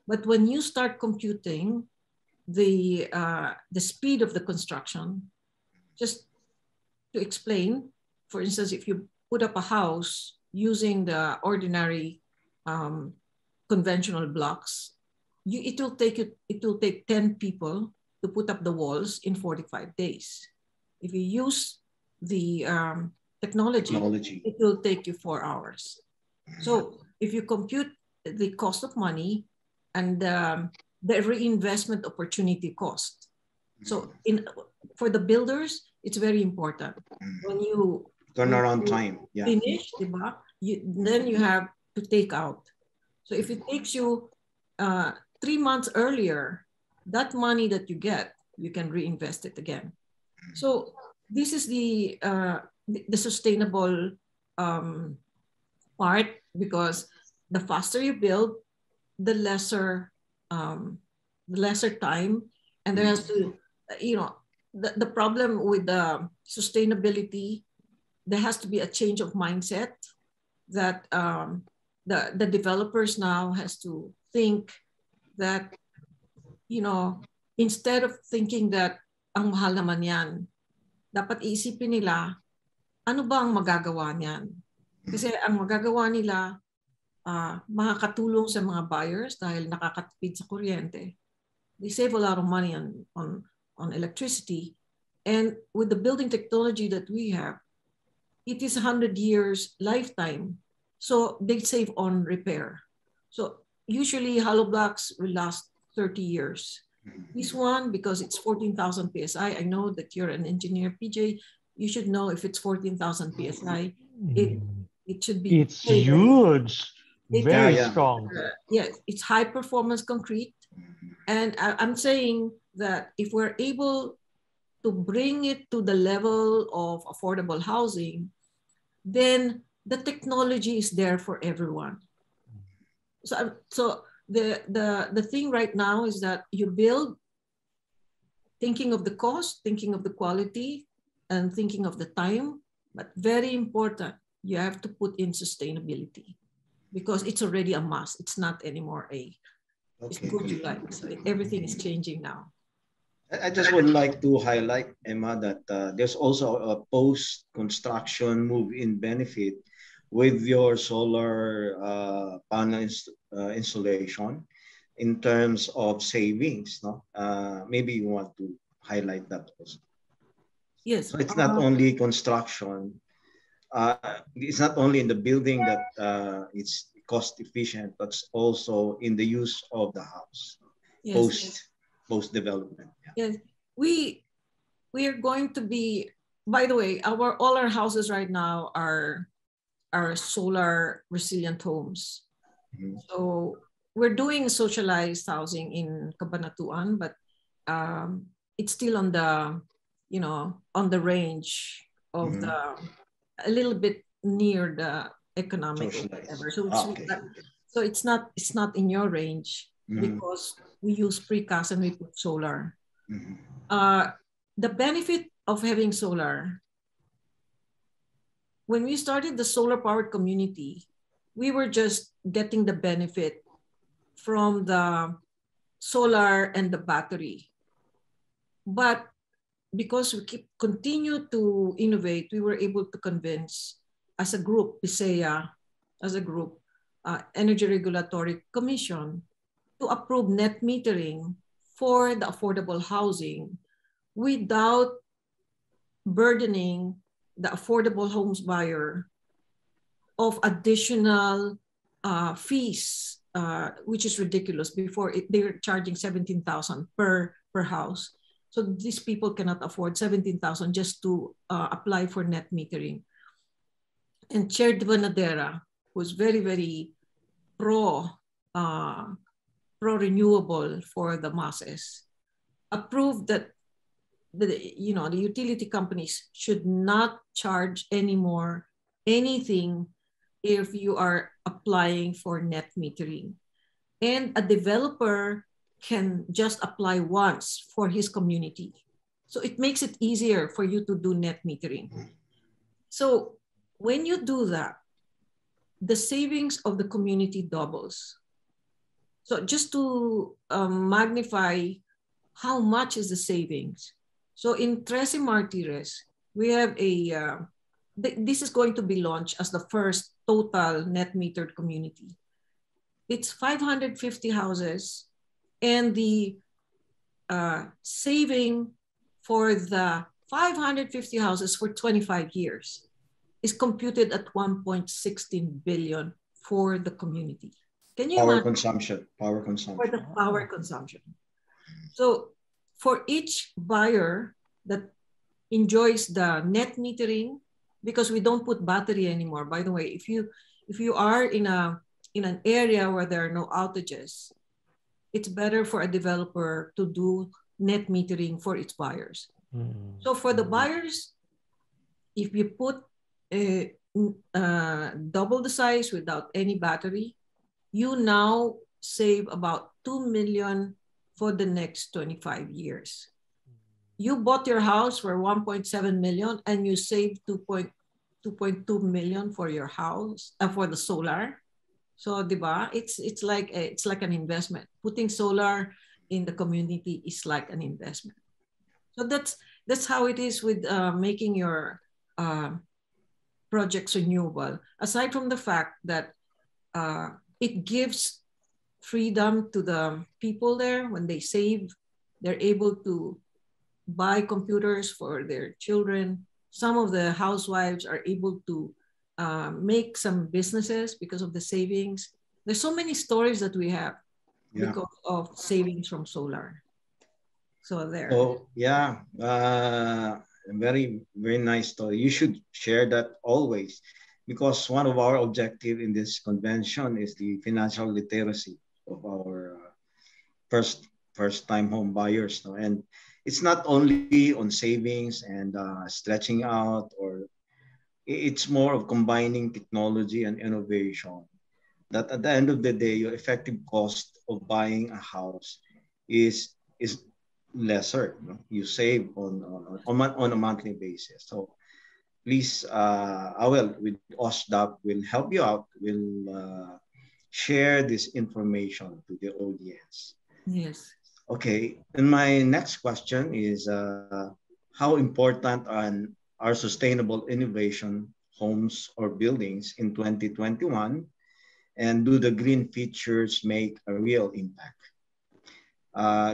But when you start computing the speed of the construction, just to explain, for instance, if you put up a house using the ordinary conventional blocks, it will take 10 people to put up the walls in 45 days. If you use the technology, it will take you 4 hours. So if you compute the cost of money and the reinvestment opportunity cost, so for the builders, it's very important. When you turnaround time, yeah, finish, then you have to take out. So if it takes you 3 months earlier, that money that you get, you can reinvest it again. So this is the sustainable part, because the faster you build, the lesser time, and there has to, the problem with the sustainability, there has to be a change of mindset that the developers now has to think that, instead of thinking that ang mahal naman yan, dapat isipin nila, ano ba ang magagawa niyan? Kasi ang magagawa nila, makakatulong sa mga buyers dahil nakakatipid sa kuryente. They save a lot of money on electricity. And with the building technology that we have, it is 100 years lifetime. So they save on repair. So usually hollow blocks will last 30 years. This one, because it's 14,000 PSI, I know that you're an engineer, PJ, you should know if it's 14,000 PSI, it should be. It's huge, very strong. Yes, it's high performance concrete. And I'm saying that if we're able to bring it to the level of affordable housing, then the technology is there for everyone. So the thing right now is that you build thinking of the cost, thinking of the quality, and thinking of the time, but very important, you have to put in sustainability, because it's already a must. It's not anymore it's good you like. So everything is changing now. I just would like to highlight, Emma, that there's also a post-construction move-in benefit with your solar panel installation in terms of savings. No, maybe you want to highlight that also. Yes. So it's not only construction. It's not only in the building that it's cost efficient, but also in the use of the house. Yes. Post development. Yes, we are going to be. By the way, all our houses right now are solar resilient homes. So we're doing socialized housing in Cabanatuan, but it's still on the on the range of a little bit near the economic whatever. So so it's not in your range, because we use precast and we put solar. The benefit of having solar, when we started the solar powered community, we were just getting the benefit from the solar and the battery. But because we continue to innovate, we were able to convince as a group, PISEA, as a group, Energy Regulatory Commission, to approve net metering for the affordable housing without burdening the affordable homes buyer of additional fees, which is ridiculous. Before they were charging 17,000 per house. So these people cannot afford 17,000 just to apply for net metering. And Chair de Vanadera, who's very, very pro-renewable for the masses, approved that the utility companies should not charge anymore anything if you are applying for net metering. And a developer can just apply once for his community. So it makes it easier for you to do net metering. So when you do that, the savings of the community doubles. So just to magnify how much is the savings. So in Trece Martires, we have this is going to be launched as the first total net metered community. It's 550 houses, and the saving for the 550 houses for 25 years is computed at 1.16 billion for the community. Can you Power imagine? Power consumption. For the power consumption. So for each buyer that enjoys the net metering, because we don't put battery anymore. By the way, if you are in an area where there are no outages, it's better for a developer to do net metering for its buyers. So for the buyers, if you put double the size without any battery, you now save about 2 million for the next 25 years. You bought your house for 1.7 million and you saved 2.2 million for your house, for the solar. So, diba, it's like an investment. Putting solar in the community is like an investment. So that's how it is with making your projects renewable. Aside from the fact that it gives freedom to the people there. When they save, they're able to buy computers for their children. Some of the housewives are able to make some businesses because of the savings. There's so many stories that we have because of savings from solar. So there. So yeah, very, very nice story. You should share that always, because one of our objective in this convention is the financial literacy of our first-time home buyers. No? And it's not only on savings and stretching out, or it's more of combining technology and innovation. That at the end of the day, your effective cost of buying a house is lesser. You know? You save on a monthly basis. So please, with OSHDP will help you out. Will share this information to the audience. Yes. Okay. And my next question is, how important are sustainable innovation homes or buildings in 2021? And do the green features make a real impact?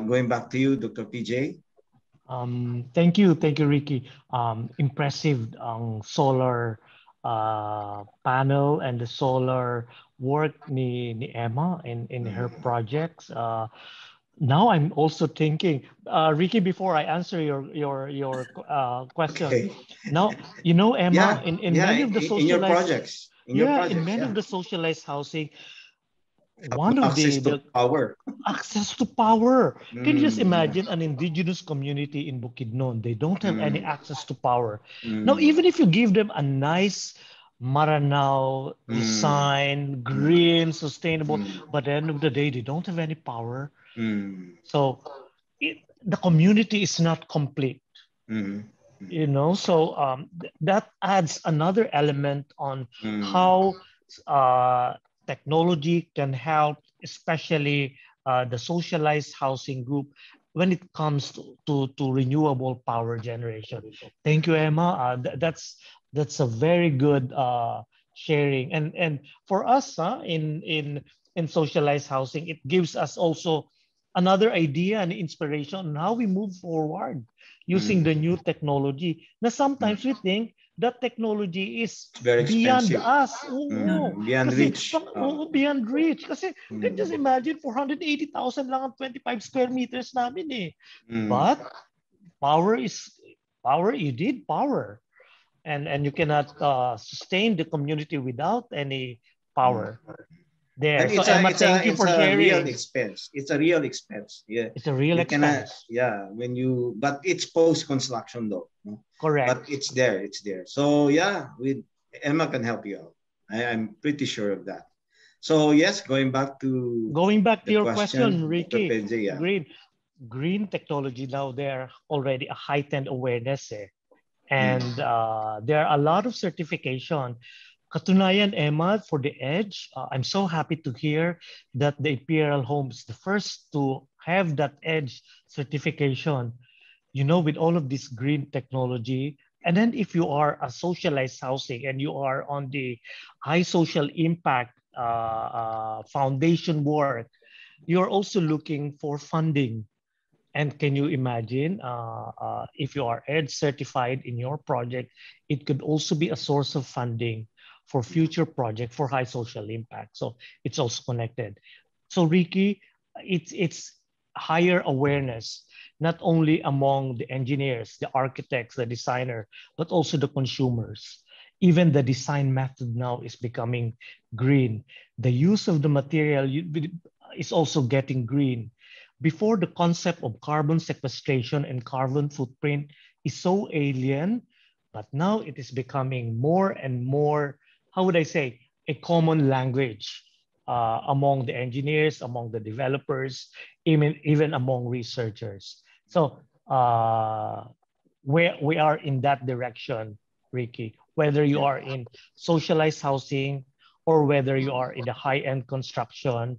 Going back to you, Dr. PJ. Thank you, Ricky. Impressive solar panel and the solar work ni Emma in her projects. Now I'm also thinking, Ricky, before I answer your question. Okay. Now, you know, Emma, in many of the socialized in your projects. In many of the socialized housing, access to power. Access to power. Can you just imagine an indigenous community in Bukidnon? They don't have any access to power. Now, even if you give them a nice Maranao design, green, sustainable, but at the end of the day, they don't have any power. So the community is not complete. You know, so that adds another element on how technology can help, especially the socialized housing group when it comes to renewable power generation. Thank you, Emma. That's a very good sharing. And for us in socialized housing, it gives us also another idea and inspiration on how we move forward using the new technology. Now, sometimes we think that technology is beyond us. Beyond reach. Beyond reach. Kasi you can just imagine 480,000 lang ang 25 square meters namin eh. But power, you need power. And you cannot sustain the community without any power. there. And So Emma, thank you for sharing. Real expense. It's a real expense. Yeah. It's a real expense. Yeah. But it's post-construction though. No? Correct. But it's there. It's there. So yeah, Emma can help you out. I'm pretty sure of that. So yes, going back to your question, Ricky. Yeah. Green technology, now there already a heightened awareness, and there are a lot of certification. Katunayan, Emma, for the edge, I'm so happy to hear that the Imperial Home is the first to have that edge certification. You know, with all of this green technology, and then if you are a socialized housing and you are on the high social impact foundation work, you're also looking for funding. And can you imagine if you are EDGE certified in your project, it could also be a source of funding for future project for high social impact. So it's also connected. So Ricky, it's higher awareness, not only among the engineers, the architects, the designer, but also the consumers. Even the design method now is becoming green. The use of the material is also getting green. Before, the concept of carbon sequestration and carbon footprint is so alien, but now it is becoming more and more, how would I say, a common language among the engineers, among the developers, even among researchers. So we are in that direction, Ricky, whether you are in socialized housing or whether you are in the high-end construction,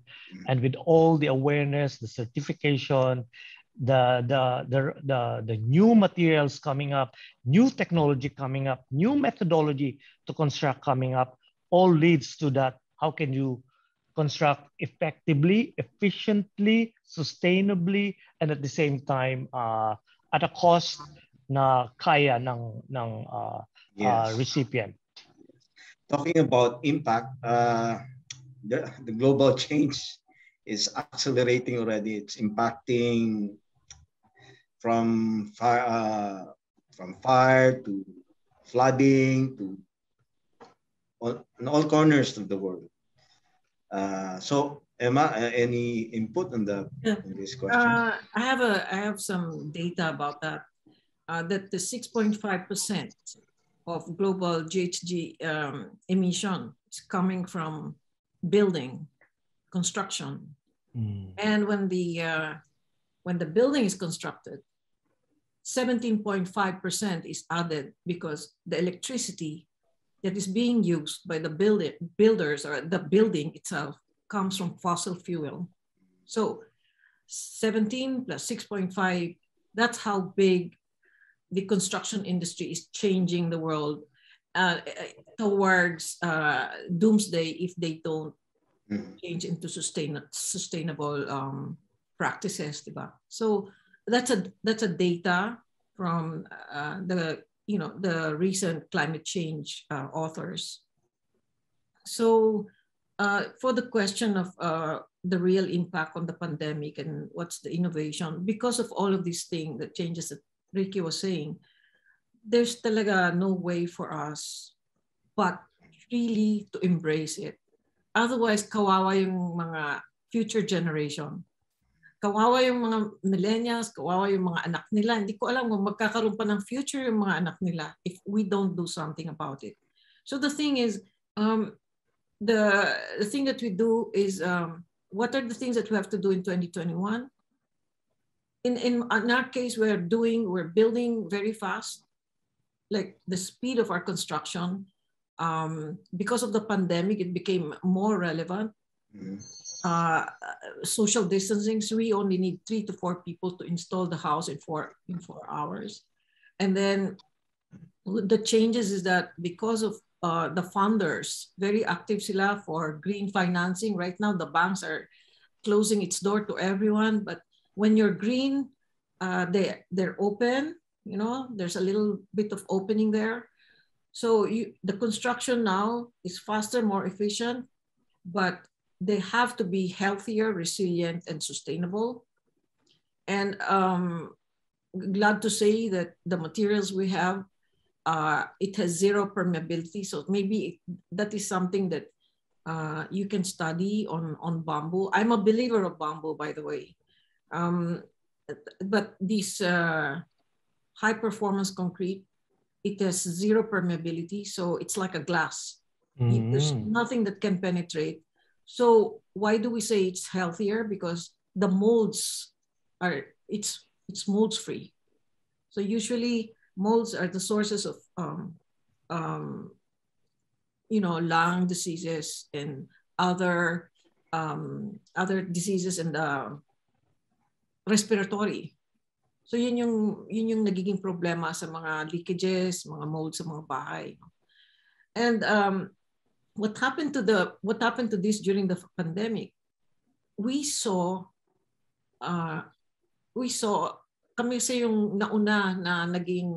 and with all the awareness, the certification, the new materials coming up, new technology coming up, new methodology to construct coming up, all leads to that. How can you construct effectively, efficiently, sustainably, and at the same time at a cost na kaya ng recipient? Talking about impact, the global change is accelerating already. It's impacting from fire to flooding to in all corners of the world. So Emma, any input on this question? I have some data about that. That the 6.5% of global GHG emission is coming from building construction. And when the building is constructed, 17.5% is added because the electricity that is being used by the builders or the building itself comes from fossil fuel. So 17 plus 6.5, that's how big the construction industry is changing the world towards doomsday if they don't change into sustainable practices, diba? So that's a data from the recent climate change authors. So for the question of the real impact on the pandemic and what's the innovation, because of all of these things, the changes that Ricky was saying, there's talaga no way for us but really to embrace it. Otherwise, kawawa yung mga future generation. Kawawa yung mga millennials, kawawa yung mga anak nila. Hindi ko alam kung magkakaroon pa ng future yung mga anak nila if we don't do something about it. So the thing is, the thing that we do is, what are the things that we have to do in 2021? In our case, we're building very fast, like the speed of our construction. Because of the pandemic, it became more relevant. Social distancing, so we only need 3 to 4 people to install the house in 4 hours. And then the changes is that because of the funders, very active sila for green financing. Right now, the banks are closing its door to everyone, but when you're green, they're open, there's a little bit of opening there. So the construction now is faster, more efficient, but they have to be healthier, resilient, and sustainable. And glad to say that the materials we have, it has zero permeability. So maybe that is something that You can study on bamboo. I'm a believer of bamboo, by the way. But this high performance concrete, it has zero permeability, so it's like a glass. There's nothing that can penetrate. So why do we say it's healthier? Because the molds are, it's molds free. So usually molds are the sources of lung diseases and other diseases in the respiratory. So yun yung nagiging problema sa mga leakages, mga molds sa mga bahay. And what happened to this during the pandemic? We saw kami sa yung nauna na naging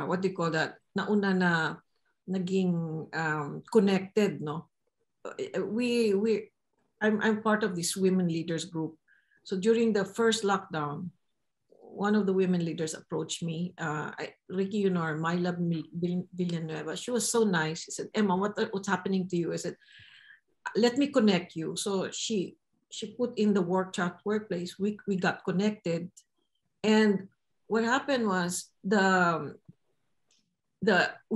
what do you call that? Nauna na naging connected, no? I'm part of this women leaders group. So during the first lockdown, one of the women leaders approached me, Ricky Yunor, Myla Villanueva. She was so nice. She said, Emma, what's happening to you? I said, let me connect you. So she put in the work chat workplace. We got connected. And what happened was we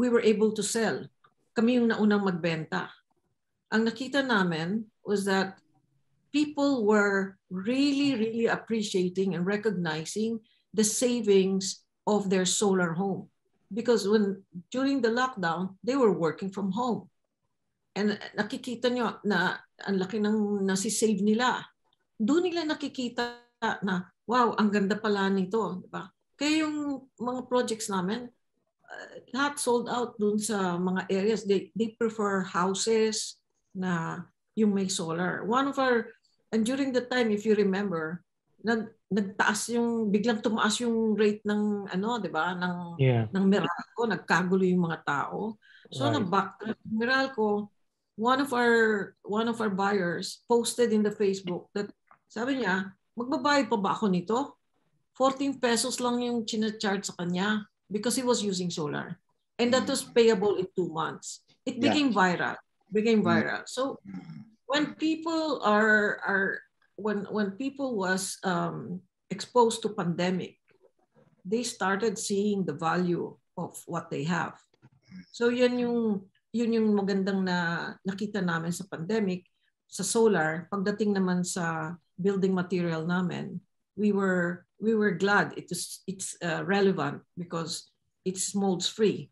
were able to sell. Kami yung naunang magbenta. Ang nakita namin was that people were really, really appreciating and recognizing the savings of their solar home. Because during the lockdown, they were working from home. And nakikita nyo na ang laki ng nasisave nila. Doon nila nakikita na, wow, ang ganda pala nito. Diba? Kaya yung mga projects namin, lahat sold out dun sa mga areas. They prefer houses na yung may solar. And during the time, if you remember, biglang tumaas yung rate ng diba? Ng Meralco, nagkagulo yung mga tao. So right. Meralco, one of our buyers posted in the Facebook that sabi niya, magbabayad pa ba ako nito? 14 pesos lang yung charge sa kanya because he was using solar. And that was payable in 2 months. It became viral. So when people when people was exposed to pandemic, they started seeing the value of what they have. So yun yung magandang na nakita namin sa pandemic, sa solar. Pagdating naman sa building material namin, we were glad it's relevant because it's molds free.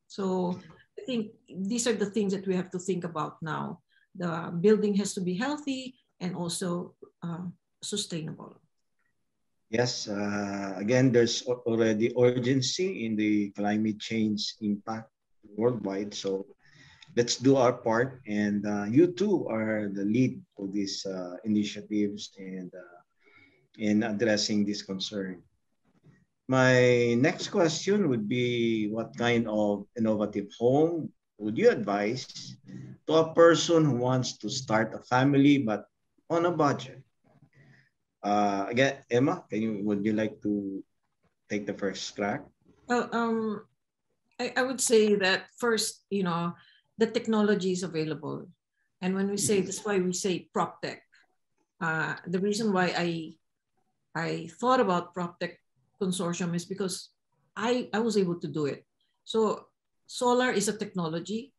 So I think these are the things that we have to think about now. The building has to be healthy and also sustainable. Yes, again, there's already urgency in the climate change impact worldwide. So let's do our part. And you too are the lead for these initiatives and in addressing this concern. My next question would be, what kind of innovative home would you advise to a person who wants to start a family but on a budget? Again, Emma, would you like to take the first crack? I would say that first, the technology is available. And when we say, that's why we say Proptech. The reason why I thought about Proptech Consortium is because I was able to do it. So solar is a technology,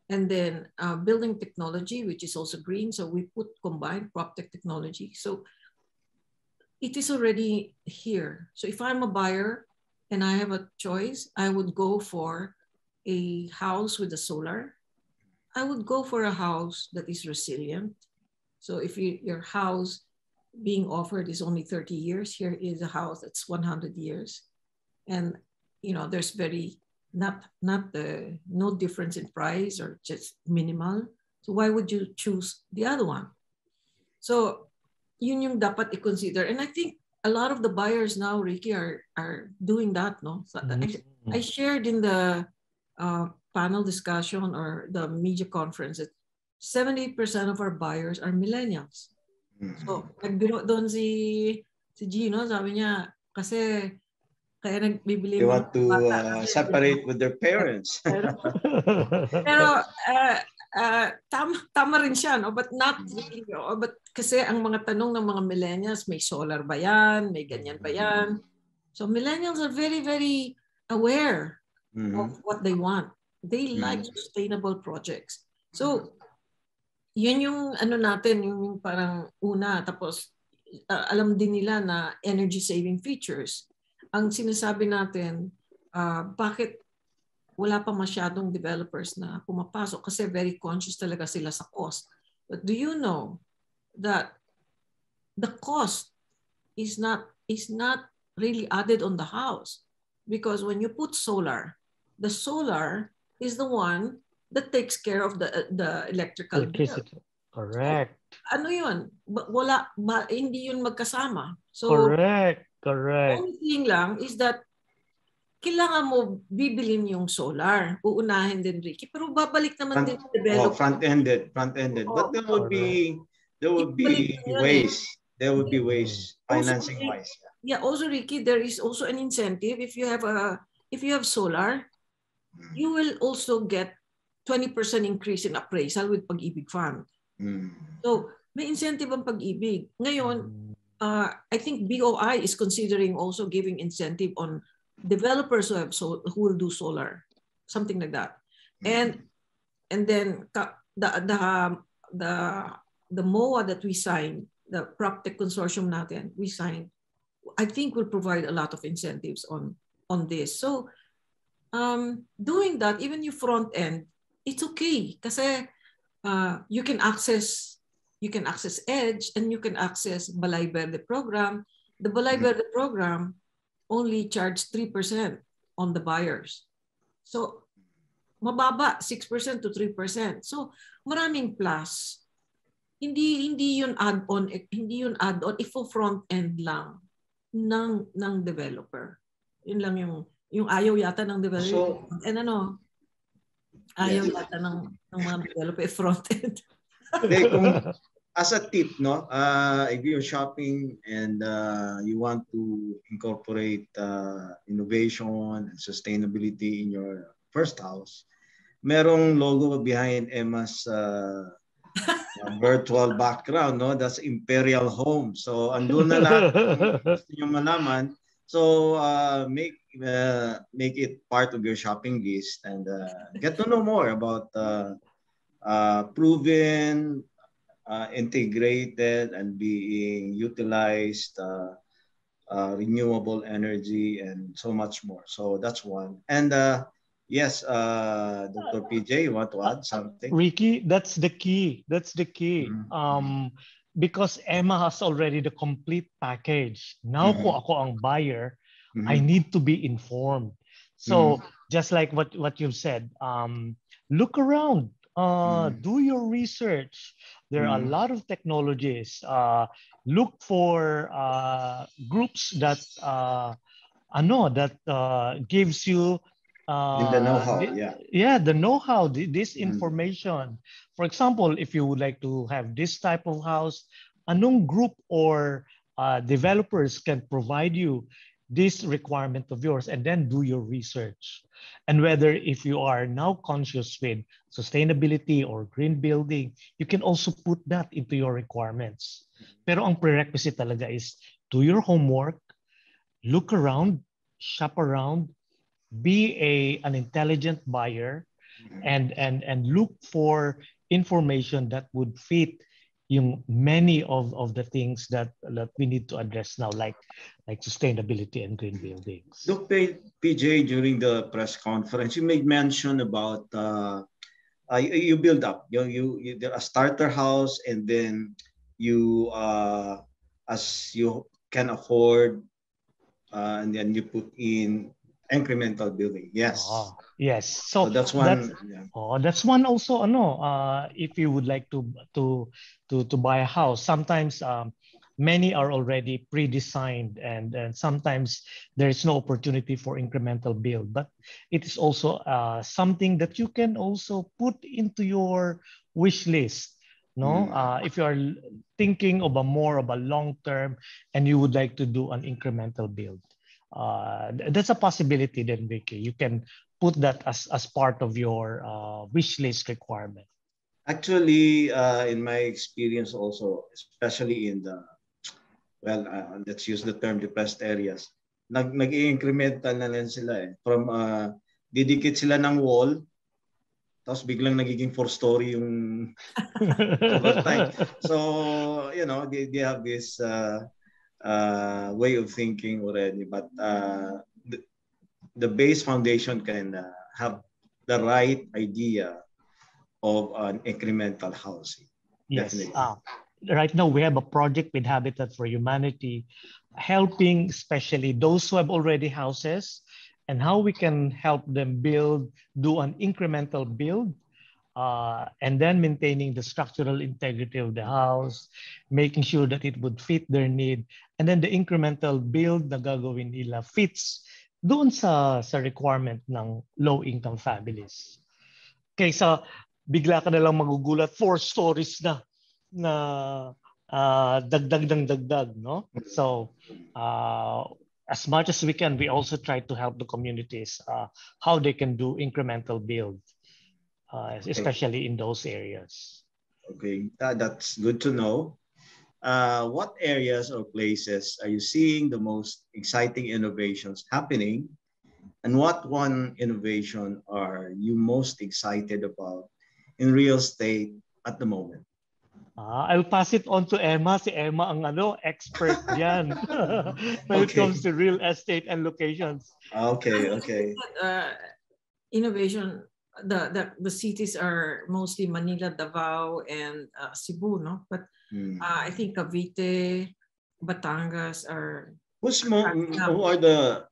and then building technology, which is also green. So we combined Proptech technology. So it is already here. So if I'm a buyer and I have a choice, I would go for a house with a solar. I would go for a house that is resilient. So if your house being offered is only 30 years, here is a house that's 100 years. And there's no difference in price or just minimal. So why would you choose the other one? So yun yung dapat i-consider. And I think a lot of the buyers now, Ricky, are doing that, no? So I shared in the panel discussion or the media conference that 70% of our buyers are millennials. So nagbiro doon si Gino, sabi niya, kasi kaya nagbibili they want to separate with their parents. Pero tama rin siya, no? But not really. No? But kasi ang mga tanong ng mga millennials, may solar ba yan? May ganyan ba yan? So millennials are very, very aware of what they want. They like sustainable projects. So, yun yung ano natin, yung parang una. Tapos, alam din nila na energy saving features. Ang sinasabi natin, bakit wala pa masyadong developers na pumapasok kasi very conscious talaga sila sa cost. But do you know that the cost is not really added on the house? Because when you put solar, the solar is the one that takes care of the electrical bill. Correct. So, ano yun? Hindi yun magkasama. So, correct. Only thing lang is that kailangan mo bibilin yung solar. Uunahin din, Ricky. Pero babalik naman din sa developer. Front-ended. But there would be ways. There would be ways, financing-wise. Yeah, also, Ricky, there is also an incentive. If you have solar, you will also get 20% increase in appraisal with Pag-ibig Fund. So, may incentive ang Pag-ibig. Ngayon, I think BOI is considering also giving incentive on developers who will do solar, something like that. And then the MOA that we signed, the Proptech Consortium natin, we signed, I think will provide a lot of incentives on this. So doing that, even your front end, it's okay kasi you can access EDGE and you can access Balay Verde program. The Balay Verde program only charge 3% on the buyers. So mababa, 6% to 3%. So maraming plus. Hindi yun add-on, ifo front end lang ng developer. Yun lang yung ayaw yata ng developer. Ayaw yata ng mga developer front end. As a tip, no, if you're shopping and you want to incorporate innovation and sustainability in your first house, merong logo behind Emma's virtual background, no? That's Imperial Home. So andun na lahat gusto nyo malaman. So make it part of your shopping list and get to know more about proven, integrated and being utilized renewable energy and so much more. So that's one. And yes, Dr. PJ, you want to add something? Ricky, that's the key. Because Emma has already the complete package. Now ko ako ang buyer, I need to be informed. So just like what you've said, look around. Do your research. There are a lot of technologies. Look for groups that gives you the know-how. The know-how, this information. For example, if you would like to have this type of house, anong group or developers can provide you this requirement of yours, and then do your research. And whether if you are now conscious with sustainability or green building, you can also put that into your requirements. Pero ang prerequisite talaga is do your homework, look around, shop around, be an intelligent buyer, and look for information that would fit yung many of the things that we need to address now, like sustainability and green buildings. Look, PJ, during the press conference, you made mention about you build up a starter house, and then you as you can afford, and then you put in incremental building. Yes. Yes. So that's one. That's one also. If you would like to buy a house, sometimes many are already pre-designed, and sometimes there is no opportunity for incremental build. But it is also something that you can also put into your wish list. If you are thinking of a long term and you would like to do an incremental build. That's a possibility then, Vicky. You can put that as part of your wish list requirement. Actually, in my experience also, especially in the, well, let's use the term depressed areas, nag-incremental na lang sila eh. From, didikit sila ng wall, tapos biglang nagiging 4-story yung solar tank. So, you know, they have this way of thinking already, but the base foundation can have the right idea of an incremental housing. Yes. Definitely. Right now, we have a project with Habitat for Humanity, helping especially those who have already houses and how we can help them do an incremental build, and then maintaining the structural integrity of the house, making sure that it would fit their need, and then the incremental build na gagawin nila fits doon sa requirement ng low-income families. Kaysa bigla ka na lang magugulat, 4 stories na dagdag ng dagdag, no? So as much as we can, we also try to help the communities how they can do incremental build, especially in those areas. Okay, that's good to know. What areas or places are you seeing the most exciting innovations happening? And what one innovation are you most excited about in real estate at the moment? I'll pass it on to Emma. Si Emma ang expert diyan when it comes to real estate and locations. Okay. Innovation, the cities are mostly Manila, Davao, and Cebu, no? But I think Cavite, Batangas are. Who are the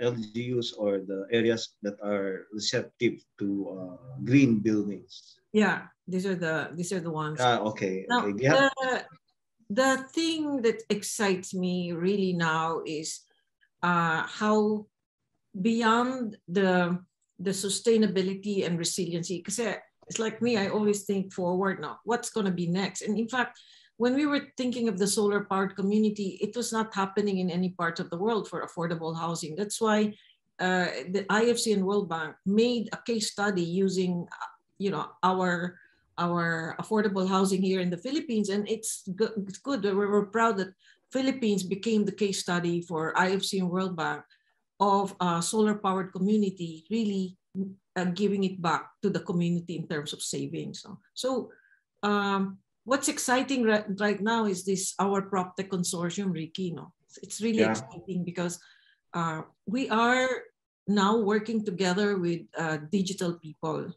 LGUs or the areas that are receptive to green buildings? Yeah, these are the ones. Okay. Now, Yeah. The thing that excites me really now is how beyond the sustainability and resiliency. Because it's like me, I always think forward now. What's going to be next? And in fact, when we were thinking of the solar-powered community, it was not happening in any part of the world for affordable housing. That's why the IFC and World Bank made a case study using, our affordable housing here in the Philippines, and it's good. We're proud that Philippines became the case study for IFC and World Bank of a solar-powered community, really giving it back to the community in terms of savings. So what's exciting right now is our Proptech Consortium, Ricky. It's really exciting because we are now working together with digital people.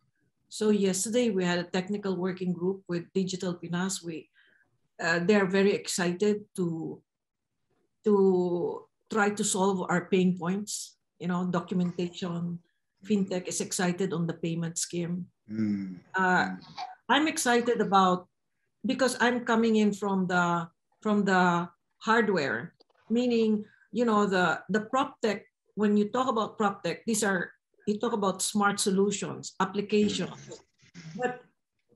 So yesterday we had a technical working group with Digital Pinas. They are very excited to try to solve our pain points. Documentation. FinTech is excited on the payment scheme. I'm excited about, because I'm coming in from the hardware, meaning the Proptech. When you talk about Proptech, you talk about smart solutions, applications, but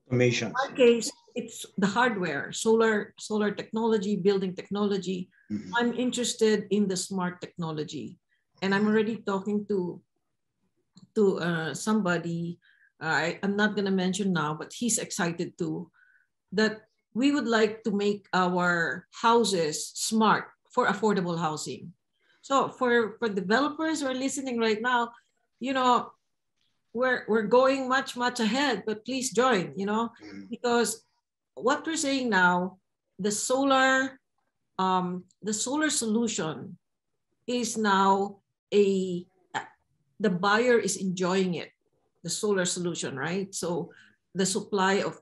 automation. In our case, it's the hardware, solar technology, building technology. I'm interested in the smart technology, and I'm already talking to somebody. I'm not going to mention now, but he's excited too, that we would like to make our houses smart for affordable housing. So for developers who are listening right now, we're going much ahead, but please join, because what we're saying now, the solar solution is now the buyer is enjoying it, the solar solution, right? So the supply of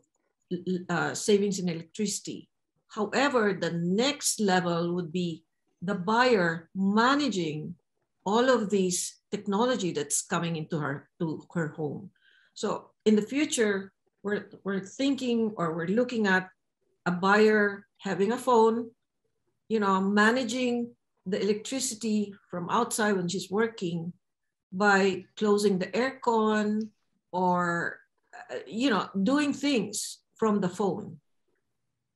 savings in electricity. However, the next level would be the buyer managing all of these technology that's coming into her home. So in the future, we're thinking, or we're looking at a buyer having a phone, managing the electricity from outside when she's working by closing the aircon, or doing things from the phone.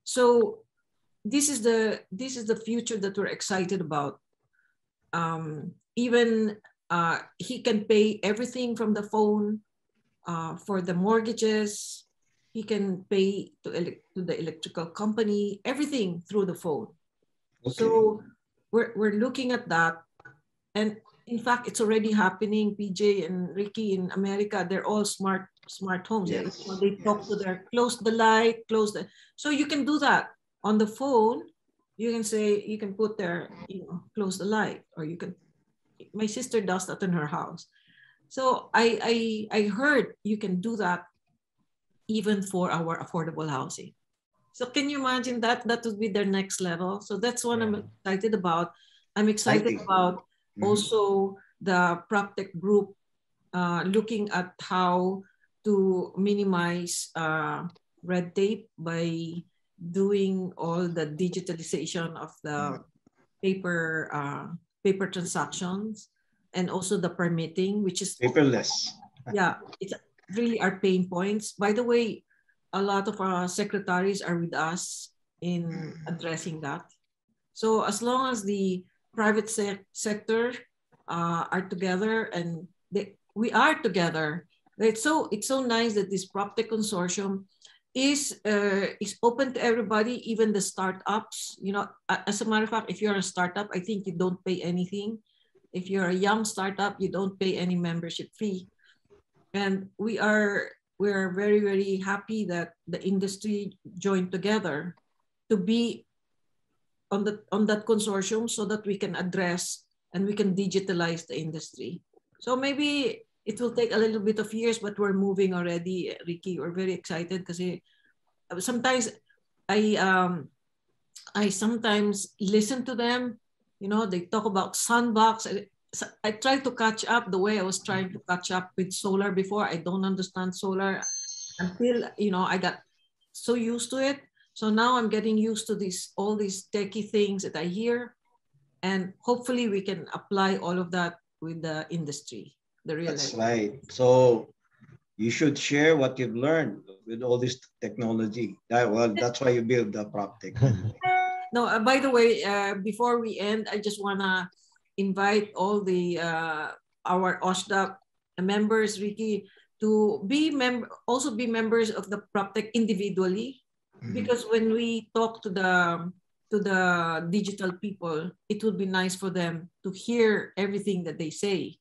So this is the future that we're excited about. Even he can pay everything from the phone for the mortgages, He can pay to the electrical company, everything through the phone. Okay. So we're looking at that. And in fact, it's already happening. PJ and Ricky in America, they're all smart homes. Yes. They talk to their, close the light, so you can do that on the phone. You can say, you can put there, close the light, or you can, my sister does that in her house. So I heard you can do that even for our affordable housing. So can you imagine that? That would be their next level. So that's what I'm excited about. I'm excited about also the Proptech group looking at how to minimize red tape by doing all the digitalization of the paper transactions, and also the permitting, which is paperless. Yeah, it's really our pain points. By the way, a lot of our secretaries are with us in addressing that. So as long as the private sector are together, and we are together, it's so nice that this Proptech Consortium is open to everybody, even the startups. As a matter of fact, if you're a startup, I think you don't pay anything. If you're a young startup, you don't pay any membership fee. And we're very, very happy that the industry joined together to be on that consortium, so that we can address and we can digitalize the industry. So maybe it will take a little bit of years, but we're moving already, Ricky. We're very excited because sometimes I sometimes listen to them. They talk about sandbox. I try to catch up the way I was trying to catch up with solar before. I don't understand solar until I got so used to it. So now I'm getting used to all these techie things that I hear, and hopefully we can apply all of that with the industry. That's right. So you should share what you've learned with all this technology. That's why you build the Proptech. No, by the way, before we end, I just wanna invite all the our OSHDP members, Ricky, to also be members of the Proptech individually, because when we talk to the digital people, it would be nice for them to hear everything that they say,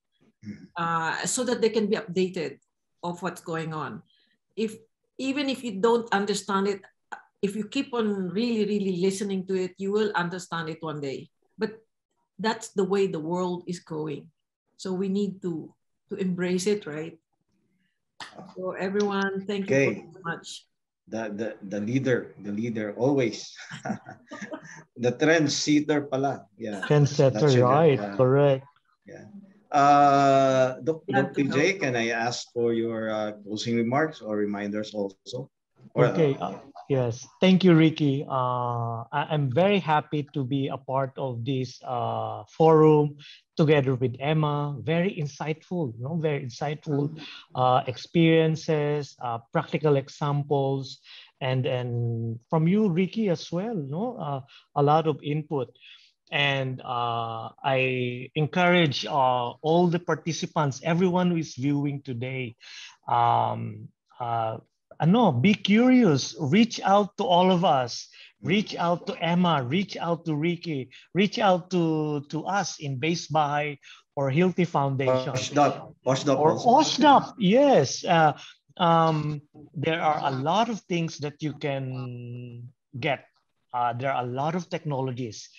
so that they can be updated of what's going on. Even if you don't understand it, if you keep on really, really listening to it, you will understand it one day. But that's the way the world is going. So we need to embrace it, right? So everyone, thank you so much. The leader always. The trendsetter pala. Yeah. Trendsetter, right? Correct. Yeah. Dr. PJ, can I ask for your closing remarks or reminders also? Okay. Yes. Thank you, Ricky. I'm very happy to be a part of this forum together with Emma. Very insightful, very insightful experiences, practical examples, and from you, Ricky, as well. A lot of input. And I encourage all the participants, everyone who is viewing today, be curious, reach out to all of us, reach out to Emma, reach out to Ricky, reach out to us in Base Bahay or Hilti Foundation. OSHDP, yes. There are a lot of things that you can get. There are a lot of technologies.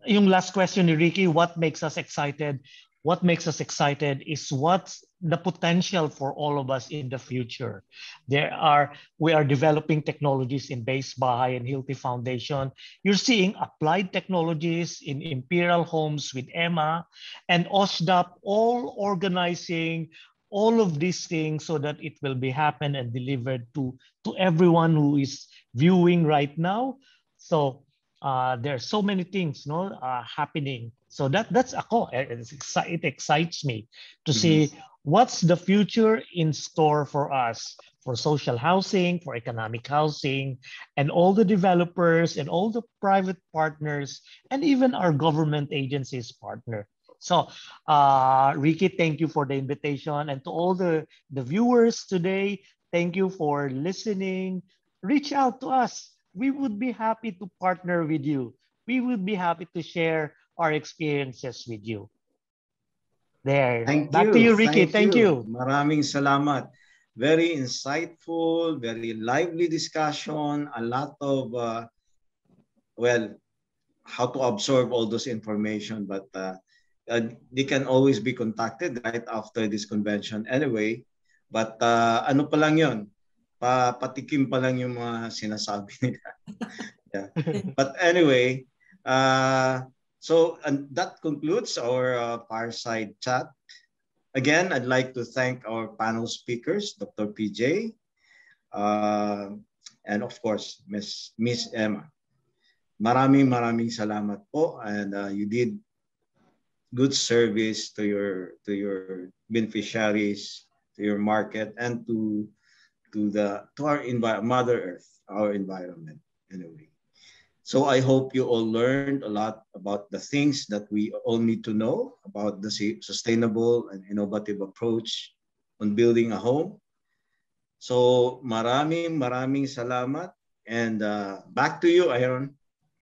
Yung last question ni Ricky, what makes us excited? What makes us excited is what's the potential for all of us in the future. We are developing technologies in Base Bahay and Hilti Foundation. You're seeing applied technologies in Imperial Homes with Emma and OSHDP, all organizing all of these things so that it will be happen and delivered to everyone who is viewing right now. So there are so many things happening. So that's it excites me to see what's the future in store for us, for social housing, for economic housing, and all the developers and all the private partners, and even our government agencies partner. So Ricky, thank you for the invitation, and to all the viewers today, Thank you for listening. Reach out to us. We would be happy to partner with you. We would be happy to share our experiences with you. There. Thank Back to you. you, Ricky. Thank you. Maraming salamat. Very insightful, very lively discussion, a lot of, well, how to absorb all those information, but they can always be contacted right after this convention anyway. But ano pa lang yun, patikim pa lang yung mga sinasabi nila. Yeah. But anyway, so that concludes our fireside chat. Again, I'd like to thank our panel speakers, Dr. PJ, and of course, Miss Emma. Maraming salamat po, and you did good service to your beneficiaries, to your market, and to our Mother Earth, our environment. Anyway, so I hope you all learned a lot about the things that we all need to know about the sustainable and innovative approach on building a home. So maraming salamat, and back to you, Aaron.